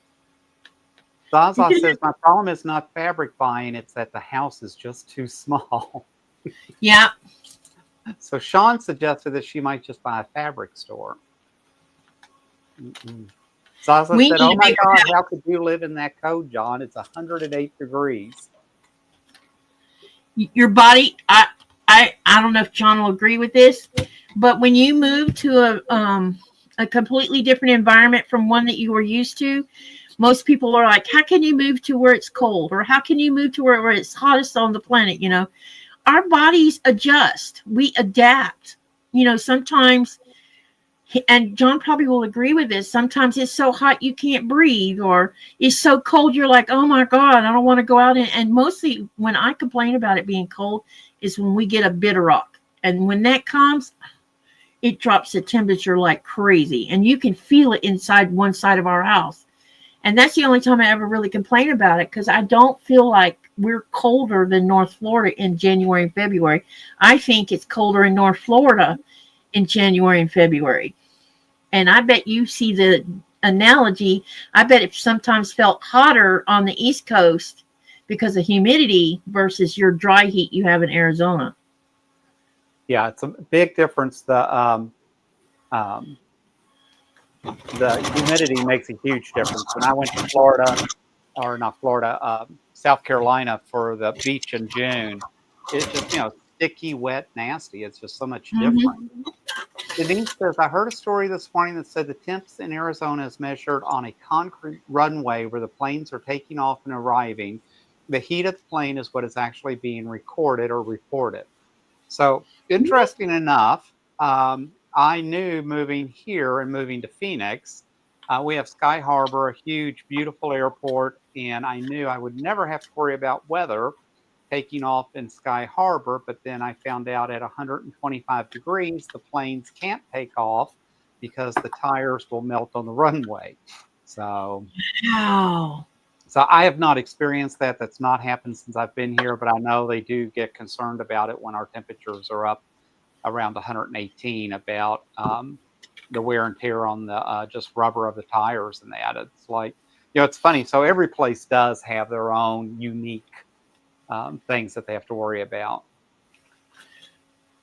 Zaza says my problem is not fabric buying; it's that the house is just too small.
Yeah.
So Sean suggested that she might just buy a fabric store. Mm-mm. Zaza
We
said,
need
"Oh
a
my
bigger
God,
house.
how could you live in that cold, John? It's 108 degrees."
Your body, I don't know if John will agree with this, but when you move to a completely different environment from one that you were used to, most people are like, how can you move to where it's cold? Or how can you move to where it's hottest on the planet? Our bodies adjust. We adapt. Sometimes, and John probably will agree with this, sometimes it's so hot you can't breathe, or it's so cold you're like, oh my God, I don't want to go out. And mostly when I complain about it being cold is when we get a bitter rock. And when that comes, it drops the temperature like crazy. And you can feel it inside one side of our house. And that's the only time I ever really complain about it, because I don't feel like we're colder than North Florida in January and February. I think it's colder in North Florida in January and February. And I bet you see the analogy. I bet it sometimes felt hotter on the East Coast because of humidity versus your dry heat you have in Arizona.
Yeah, it's a big difference. Um, the humidity makes a huge difference. When I went to Florida, or not Florida, South Carolina for the beach in June, it's just, sticky, wet, nasty. It's just so much different.
Mm-hmm.
Denise says, I heard a story this morning that said the temps in Arizona is measured on a concrete runway where the planes are taking off and arriving. The heat of the plane is what is actually being recorded or reported. So, interesting enough, I knew moving here and moving to Phoenix, we have Sky Harbor, a huge, beautiful airport, and I knew I would never have to worry about weather taking off in Sky Harbor. But then I found out at 125 degrees, the planes can't take off because the tires will melt on the runway. So,
Wow.
so I have not experienced that. That's not happened since I've been here, but I know they do get concerned about it when our temperatures are up around 118 about the wear and tear on the just rubber of the tires and that. It's like, it's funny. So every place does have their own unique things that they have to worry about.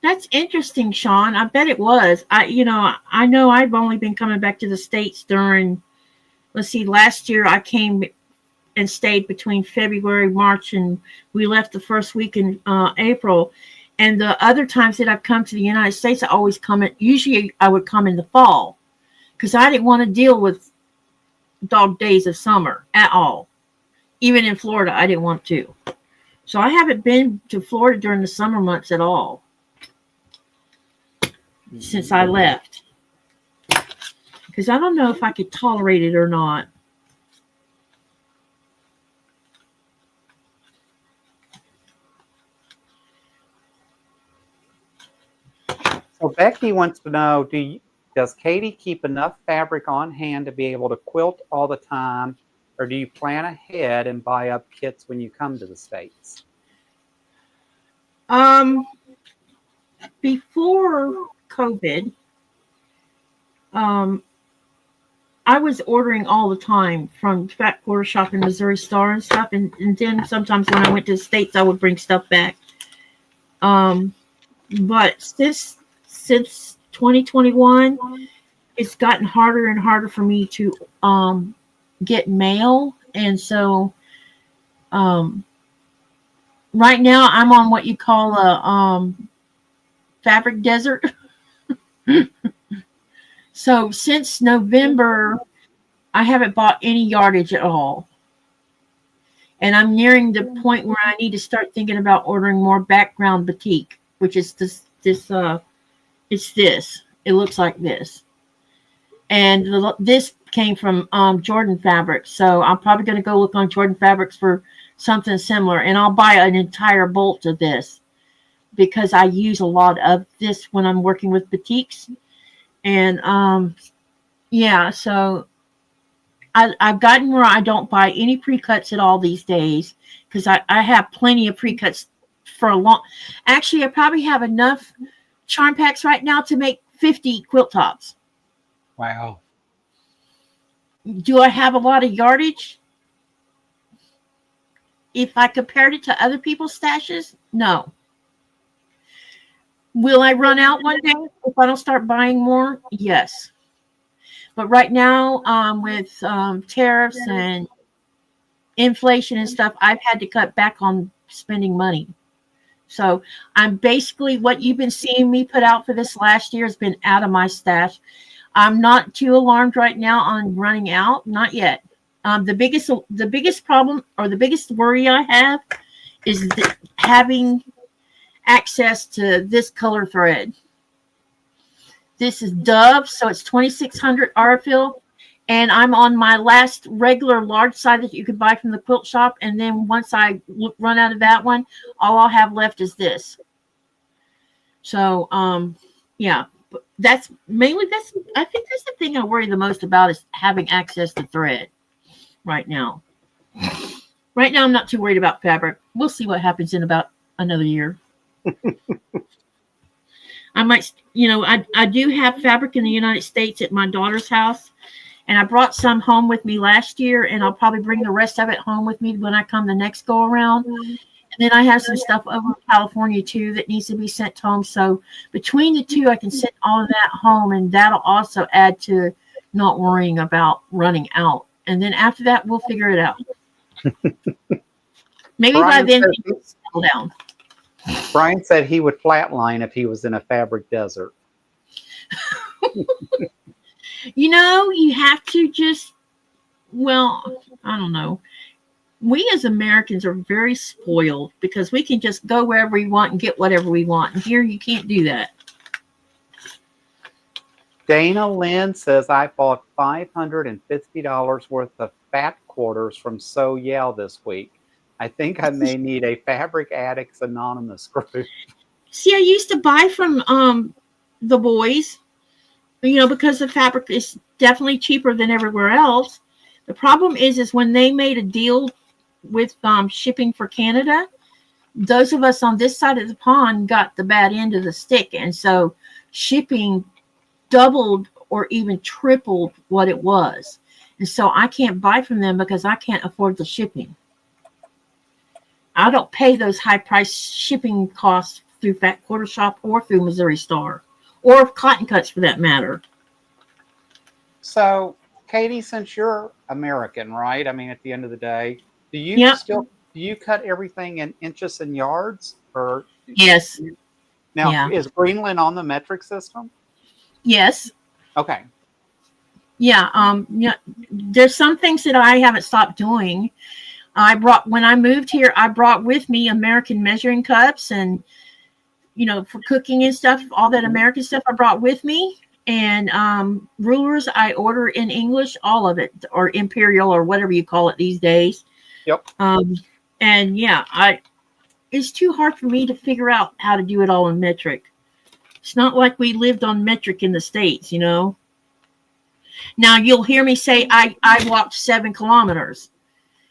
That's interesting, Sean. I bet it was. I know I've only been coming back to the States during, let's see, last year I came and stayed between February, March, and we left the first week in April. And the other times that I've come to the United States, I always usually I would come in the fall because I didn't want to deal with dog days of summer at all. Even in Florida, I didn't want to. So I haven't been to Florida during the summer months at all since I left. Because I don't know if I could tolerate it or not.
So Becky wants to know, does Katy keep enough fabric on hand to be able to quilt all the time, or do you plan ahead and buy up kits when you come to the States?
Before COVID, I was ordering all the time from Fat Quarter Shop in Missouri Star and stuff, and then sometimes when I went to the States, I would bring stuff back. But since 2021, it's gotten harder and harder for me to get mail, and so right now I'm on what you call a fabric desert. So since November, I haven't bought any yardage at all. And I'm nearing the point where I need to start thinking about ordering more background batik, which is this. It looks like this. And this came from Jordan Fabrics. So I'm probably going to go look on Jordan Fabrics for something similar. And I'll buy an entire bolt of this because I use a lot of this when I'm working with batiks. And so I've gotten where I don't buy any pre-cuts at all these days because I have plenty of pre-cuts for a long. Actually, I probably have enough charm packs right now to make 50 quilt tops.
Wow.
Do I have a lot of yardage? If I compared it to other people's stashes, no. Will I run out one day if I don't start buying more? Yes. But right now, with tariffs and inflation and stuff, I've had to cut back on spending money. So I'm basically, what you've been seeing me put out for this last year has been out of my stash. I'm not too alarmed right now on running out. Not yet. The biggest problem or the biggest worry I have is having access to this color thread. This is Dove, so it's 2600 Arafil, and I'm on my last regular large size that you could buy from the quilt shop. And then once I run out of that one, all I'll have left is this. So, yeah, that's mainly I think that's the thing I worry the most about is having access to thread right now. Right now, I'm not too worried about fabric. We'll see what happens in about another year. I might, I do have fabric in the United States at my daughter's house, and I brought some home with me last year, and I'll probably bring the rest of it home with me when I come the next go around. And then I have some stuff over in California too that needs to be sent home. So between the two, I can send all of that home, and that'll also add to not worrying about running out. And then after that, we'll figure it out. Maybe Brian by then it'll settle down.
Brian said he would flatline if he was in a fabric desert.
You have to just, I don't know. We as Americans are very spoiled because we can just go wherever we want and get whatever we want. And here you can't do that.
Dana Lynn says, I bought $550 worth of fat quarters from So Yell this week. I think I may need a Fabric Addicts Anonymous group.
See, I used to buy from the boys, because the fabric is definitely cheaper than everywhere else. The problem is when they made a deal with shipping for Canada, those of us on this side of the pond got the bad end of the stick. And so shipping doubled or even tripled what it was. And so I can't buy from them because I can't afford the shipping. I don't pay those high price shipping costs through Fat Quarter Shop or through Missouri Star, or Cotton Cuts for that matter.
So, Katie, since you're American, right? I mean, at the end of the day,
Yep.
do you cut everything in inches and yards, or
Yes.
now
Yeah.
is Greenland on the metric system?
Yes.
Okay.
Yeah. Yeah. There's some things that I haven't stopped doing. When I moved here, I brought with me American measuring cups and, for cooking and stuff, all that American stuff I brought with me. And rulers I order in English, all of it, or imperial or whatever you call it these days.
Yep.
And yeah, it's too hard for me to figure out how to do it all in metric. It's not like we lived on metric in the States, Now you'll hear me say I walked 7 kilometers.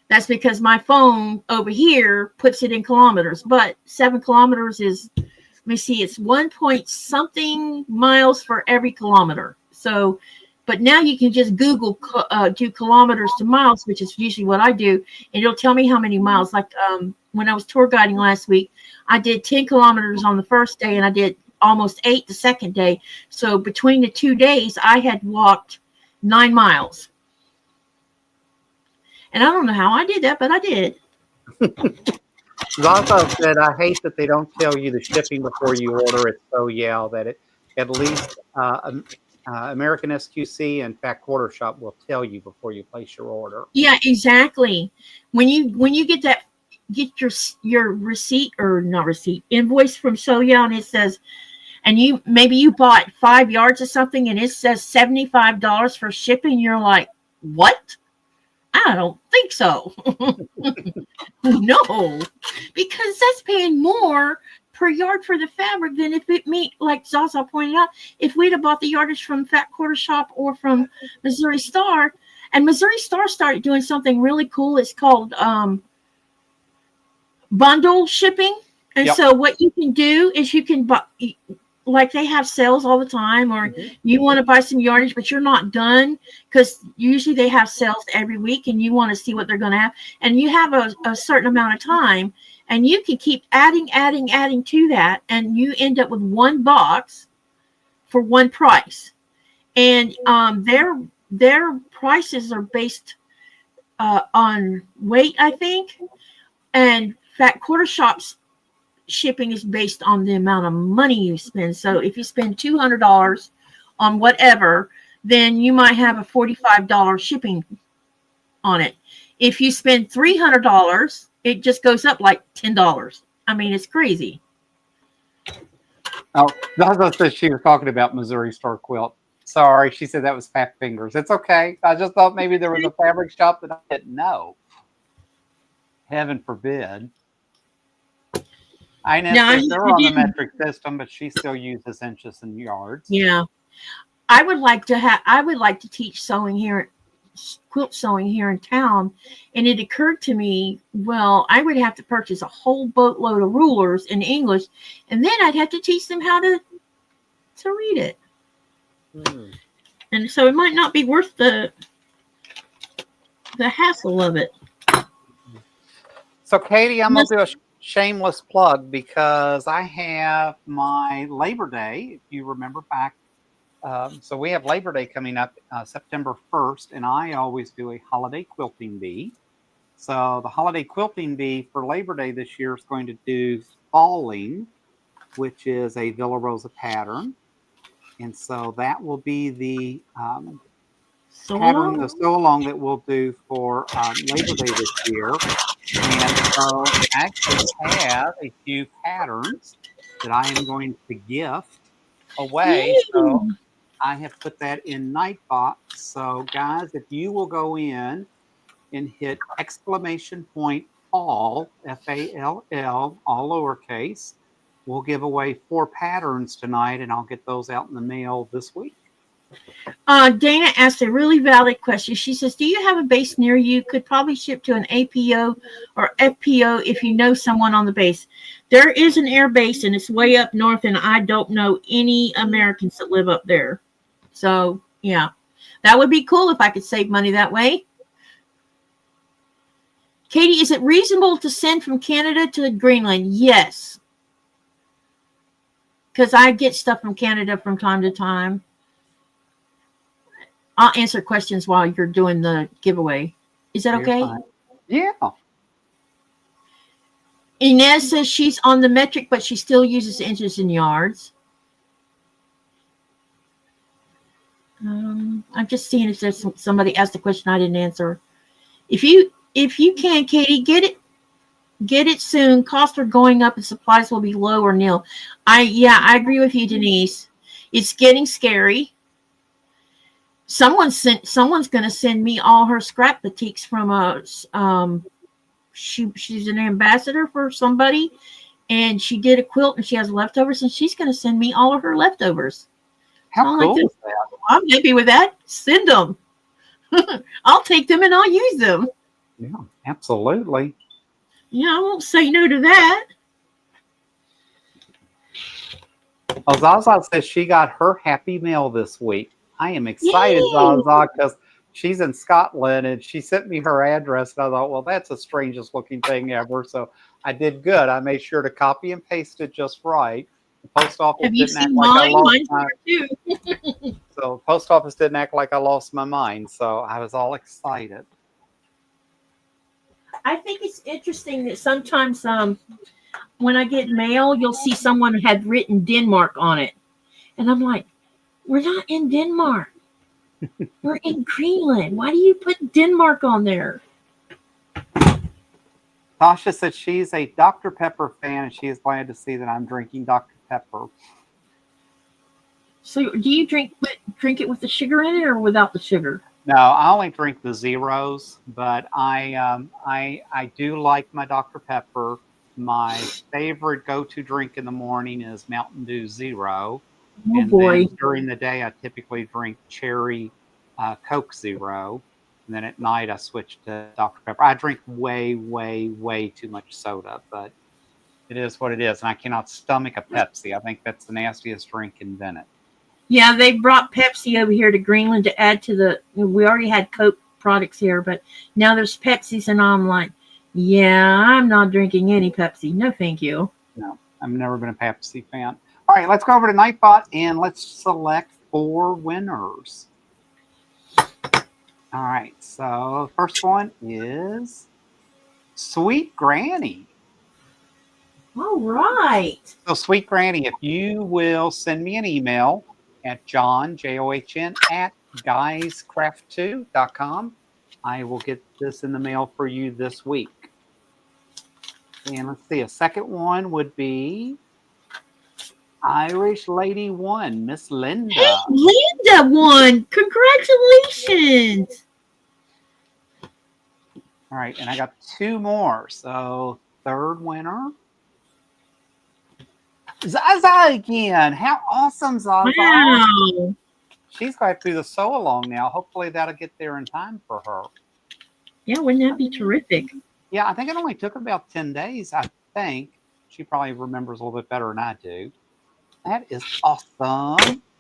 That's because my phone over here puts it in kilometers, but 7 kilometers is, let me see, it's 1 point something miles for every kilometer. So, but now you can just Google do kilometers to miles, which is usually what I do, and it'll tell me how many miles. Like when I was tour guiding last week, I did 10 kilometers on the first day, and I did almost 8 the second day. So between the 2 days, I had walked 9 miles. And I don't know how I did that, but I did.
Zaza said, I hate that they don't tell you the shipping before you order it. So, yeah, that it at least American SQC and Fat Quarter Shop will tell you before you place your order.
Yeah, exactly. When you get your receipt, or not receipt, invoice from Soya, and it says, and you bought 5 yards of something and it says $75 for shipping, you're like, what? I don't think so. No, because that's paying more per yard for the fabric than if like Zaza pointed out, if we'd have bought the yardage from Fat Quarter Shop or from Missouri Star. And Missouri Star started doing something really cool. It's called bundle shipping. And
Yep.
so what you can do is you can buy, like they have sales all the time, or you want to buy some yardage, but you're not done, because usually they have sales every week and you want to see what they're going to have. And you have a certain amount of time, and you can keep adding to that. And you end up with one box for one price. And their prices are based on weight, I think. And Fat Quarter Shop's shipping is based on the amount of money you spend. So if you spend $200 on whatever, then you might have a $45 shipping on it. If you spend $300, it just goes up like $10. I mean, it's crazy.
Oh, Zaza said she was talking about Missouri Star Quilt. Sorry, she said that was Fat Fingers. It's okay. I just thought maybe there was a fabric shop that I didn't know. Heaven forbid. I know they're on the metric system, but she still uses inches and yards.
Yeah, I would like to teach sewing here, quilt sewing here in town, and it occurred to me, well, I would have to purchase a whole boatload of rulers in English, and then I'd have to teach them how to read it. And so it might not be worth the hassle of it.
So, Katie, I'm going to do a shameless plug, because I have my Labor Day, if you remember back. So we have Labor Day coming up September 1st, and I always do a holiday quilting bee. So the holiday quilting bee for Labor Day this year is going to do Falling, which is a Villa Rosa pattern. And so that will be the pattern, the sew along that we'll do for Labor Day this year. And so I actually have a few patterns that I am going to gift away. So I have put that in Nightbox. So guys, if you will go in and hit !all, FALL, all lowercase, we'll give away 4 patterns tonight, and I'll get those out in the mail this week.
Dana asked a really valid question. She says, do you have a base near you? Could probably ship to an APO or FPO if you know someone on the base. There is an air base, and it's way up north, and I don't know any Americans that live up there. So, yeah, that would be cool if I could save money that way. Katie, is it reasonable to send from Canada to Greenland? Yes. because I get stuff from Canada from time to time. I'll answer questions while you're doing the giveaway. Is that
You're
okay?
fine. Yeah.
Inez says she's on the metric, but she still uses inches and yards. I'm just seeing if there's somebody asked a question I didn't answer. If you can, Katie, get it soon. Costs are going up and supplies will be low or nil. I agree with you, Denise. It's getting scary. Someone's going to send me all her scrap batiks from she's an ambassador for somebody, and she did a quilt and she has leftovers, and she's going to send me all of her leftovers.
How cool is that?
I'm happy with that. Send them. I'll take them and I'll use them.
Yeah, absolutely.
Yeah, I won't say no to that.
Oh, Zaza says she got her happy mail this week. I am excited, Zaza, because she's in Scotland and she sent me her address. And I thought, well, that's the strangest looking thing ever. So I did good. I made sure to copy and paste it just right. The post office didn't act like I lost my mind. So post office didn't act like I lost my mind. So I was all excited.
I think it's interesting that sometimes when I get mail, you'll see someone had written Denmark on it. And I'm like, we're not in Denmark. We're in Greenland. Why do you put Denmark on there?
Tasha said she's a Dr. Pepper fan and she is glad to see that I'm drinking Dr. Pepper.
So do you drink it with the sugar in it or without the sugar?
No, I only drink the zeros, but I do like my Dr. Pepper. My favorite go-to drink in the morning is Mountain Dew Zero.
Oh, and boy.
Then during the day, I typically drink cherry Coke Zero. And then at night, I switch to Dr. Pepper. I drink way, way, way too much soda, but it is what it is. And I cannot stomach a Pepsi. I think that's the nastiest drink invented.
Yeah, they brought Pepsi over here to Greenland to add to we already had Coke products here, but now there's Pepsis, and I'm like, yeah, I'm not drinking any Pepsi. No, thank you.
No, I've never been a Pepsi fan. All right, let's go over to Nightbot and let's select 4 winners. All right, so the first one is Sweet Granny.
All right.
So, Sweet Granny, if you will send me an email at John, John, at guyscraft2.com, I will get this in the mail for you this week. And let's see, a second one would be Irish Lady 1, Miss Linda.
Hey, Linda won. Congratulations.
All right, and I got 2 more. So, third winner. Zaza again. How awesome, Zaza.
Wow.
She's got through the sew along now. Hopefully that'll get there in time for her.
Yeah, wouldn't that be terrific?
Yeah, I think it only took about 10 days, I think. She probably remembers a little bit better than I do. That is awesome. All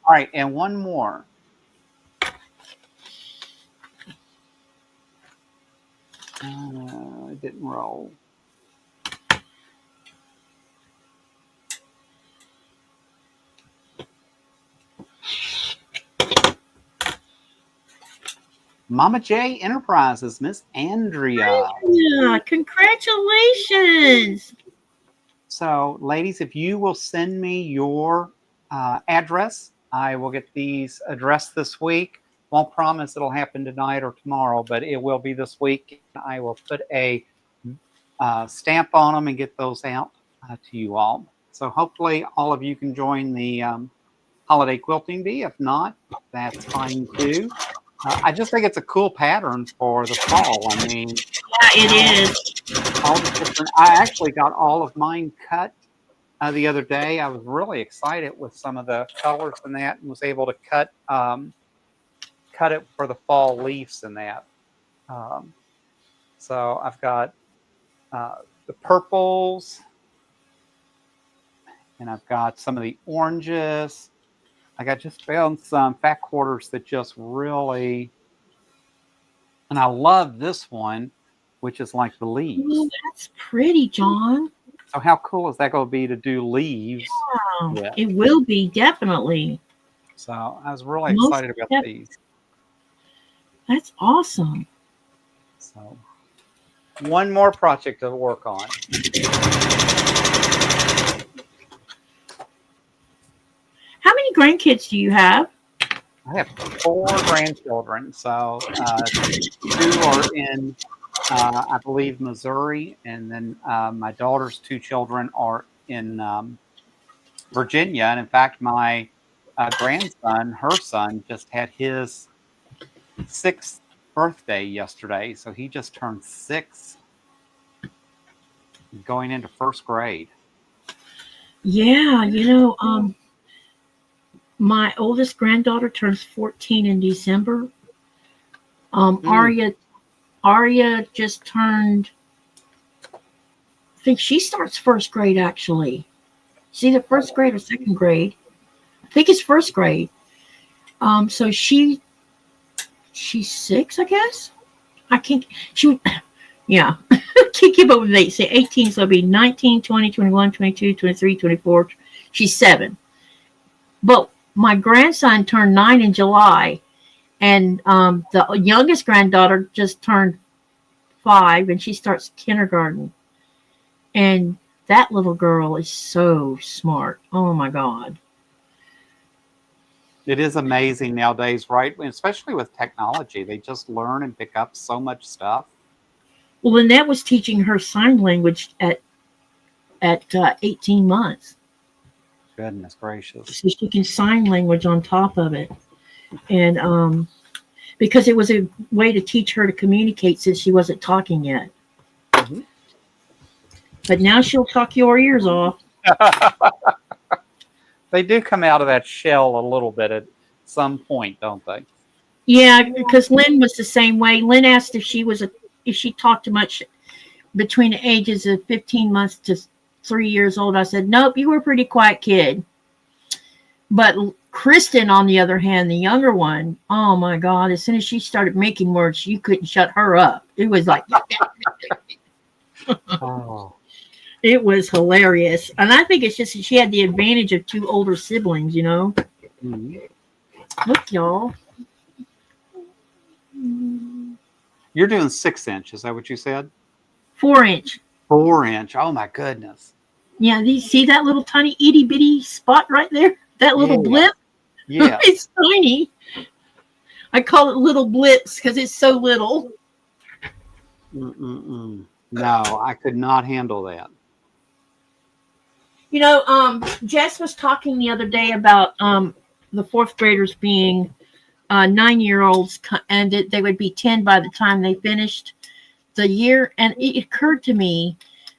right, and one more. It didn't roll. Mama J Enterprises, Miss Andrea.
Yeah, congratulations.
So, ladies, if you will send me your address, I will get these addressed this week. Won't promise it'll happen tonight or tomorrow, but it will be this week. I will put a stamp on them and get those out to you all. So hopefully all of you can join the holiday quilting bee. If not, that's fine too. I just think it's a cool pattern for the fall. I mean,
yeah, it is.
All the different. I actually got all of mine cut the other day. I was really excited with some of the colors in that, and was able to cut it for the fall leaves in that. So I've got the purples, and I've got some of the oranges. I just found some fat quarters that just really, and I love this one, which is like the leaves.
Oh, that's pretty, John.
So how cool is that going to be to do leaves?
Wow.
Yeah.
It will be, definitely.
So I was really
Most
excited about
def-
these.
That's awesome.
So one more project to work on.
How many grandkids do you have?
I have 4 grandchildren. So 2 are in, I believe, Missouri, and then my daughter's 2 children are in Virginia. And in fact, my grandson, her son, just had his 6th birthday yesterday. So he just turned 6, going into 1st grade.
Yeah, my oldest granddaughter turns 14 in December.
Mm.
Aria just turned. I think she starts first grade actually. She's either first grade or second grade. I think it's first grade. So she's 6, I guess. I can't. She, yeah, can't keep up with dates. Say 18, so it'll be 19, 20, 21, 22, 23, 24. She's 7. But my grandson turned 9 in July, and the youngest granddaughter just turned 5, and she starts kindergarten. And that little girl is so smart. Oh my God.
It is amazing nowadays, right? Especially with technology, they just learn and pick up so much stuff.
Well, Lynette was teaching her sign language at 18 months,
Goodness gracious.
so she can sign language on top of it. And because it was a way to teach her to communicate since she wasn't talking yet.
Mm-hmm.
But now she'll talk your ears off.
They do come out of that shell a little bit at some point, don't they?
Yeah, because Lynn was the same way. Lynn asked if she talked too much between the ages of 15 months to 3 years old. I said, nope, you were a pretty quiet kid. But Kristen, on the other hand, the younger one, oh my God, as soon as she started making words, you couldn't shut her up. It was like,
Oh.
it was hilarious. And I think it's just she had the advantage of 2 older siblings,
Mm-hmm.
Look, y'all.
You're doing 6 inch, is that what you said?
4-inch.
4 inch. Oh my goodness.
Yeah, you see that little tiny itty bitty spot right there? That little
Yeah.
blip?
Yeah.
It's tiny. I call it little blips because it's so little.
Mm-mm-mm. No, I could not handle that.
Jess was talking the other day about the 4th graders being 9-year-olds, and that they would be 10 by the time they finished the year. And it occurred to me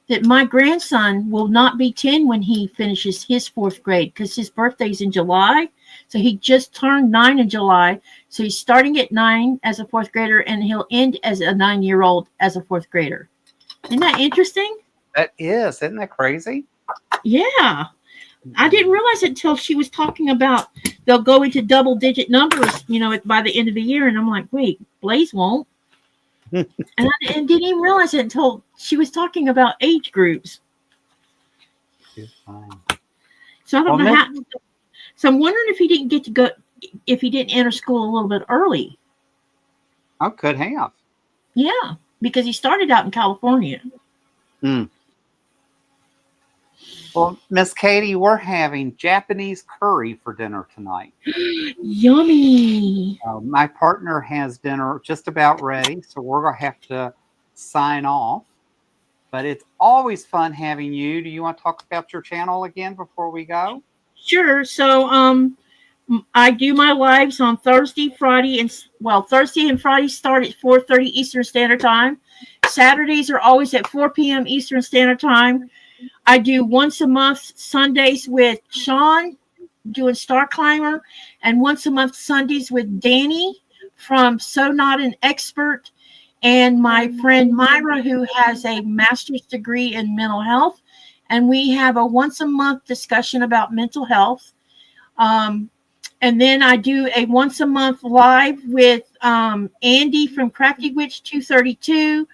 that my grandson will not be 10 when he finishes his 4th grade because his birthday's in July. So he just turned 9 in July. So he's starting at 9 as a 4th grader, and he'll end as a 9-year-old as a 4th grader. Isn't that interesting?
That is, isn't that crazy?
Yeah. I didn't realize it until she was talking about they'll go into double-digit numbers, by the end of the year. And I'm like, wait, Blaze won't. And didn't even realize it until she was talking about age groups. So I don't know how. So I'm wondering if he didn't get to go, if he didn't enter school a little bit early.
I could have.
Yeah, because he started out in California.
Mm. Well, Miss Katy, we're having Japanese curry for dinner tonight.
Yummy.
My partner has dinner just about ready, so we're going to have to sign off. But it's always fun having you. Do you want to talk about your channel again before we go?
Sure. So I do my lives on Thursday, Friday, Thursday and Friday start at 4:30 Eastern Standard Time. Saturdays are always at 4 p.m. Eastern Standard Time. I do once a month Sundays with Sean doing Star Climber, and once a month Sundays with Danny from So Not an Expert, and my friend Myra, who has a master's degree in mental health. And we have a once a month discussion about mental health. And then I do a once a month live with Andy from Crafty Witch 232.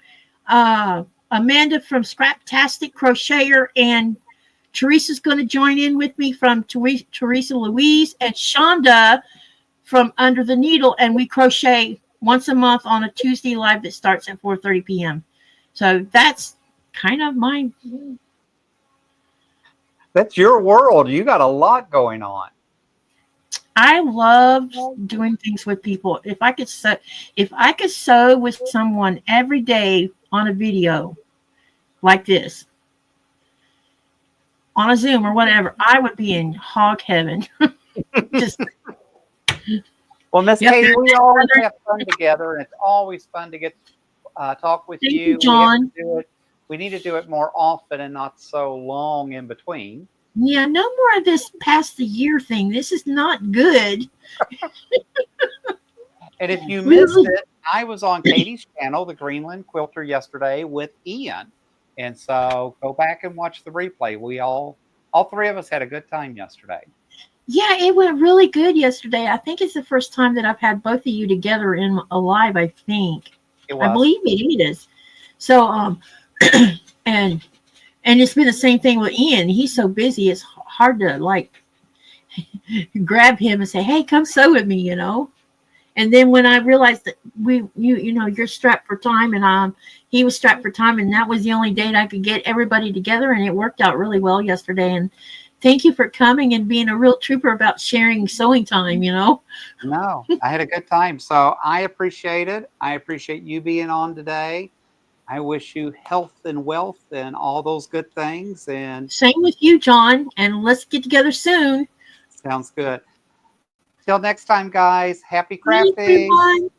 Amanda from Scraptastic Crocheter, and Teresa's going to join in with me from Teresa Louise, and Shonda from Under the Needle, and we crochet once a month on a Tuesday live that starts at 4:30 p.m. So that's kind of my.
That's your world. You got a lot going on.
I love doing things with people. If I could sew with someone every day on a video like this, on a Zoom or whatever, I would be in hog heaven. Just,
well, Miss
yep,
Katy, we always have fun together, and it's always fun to get talk with
Thank
you.
John.
We need to do it more often and not so long in between.
Yeah, no more of this past the year thing. This is not good.
And if you missed it, I was on Katy's channel, the Greenland Quilter, yesterday with Ian. And so go back and watch the replay. We all three of us had a good time yesterday.
Yeah, it went really good yesterday. I think it's the first time that I've had both of you together in a live, I think.
It was.
I believe it is. So, and it's been the same thing with Ian. He's so busy, it's hard to like grab him and say, "Hey, come sew with me," you know. And then when I realized that you're strapped for time, and he was strapped for time, and that was the only date I could get everybody together, and it worked out really well yesterday. And thank you for coming and being a real trooper about sharing sewing time. You know.
No, I had a good time. So I appreciate it. I appreciate you being on today. I wish you health and wealth and all those good things. And
same with you, John. And let's get together soon.
Sounds good. Till next time, guys. Happy
Bye,
crafting.
everyone.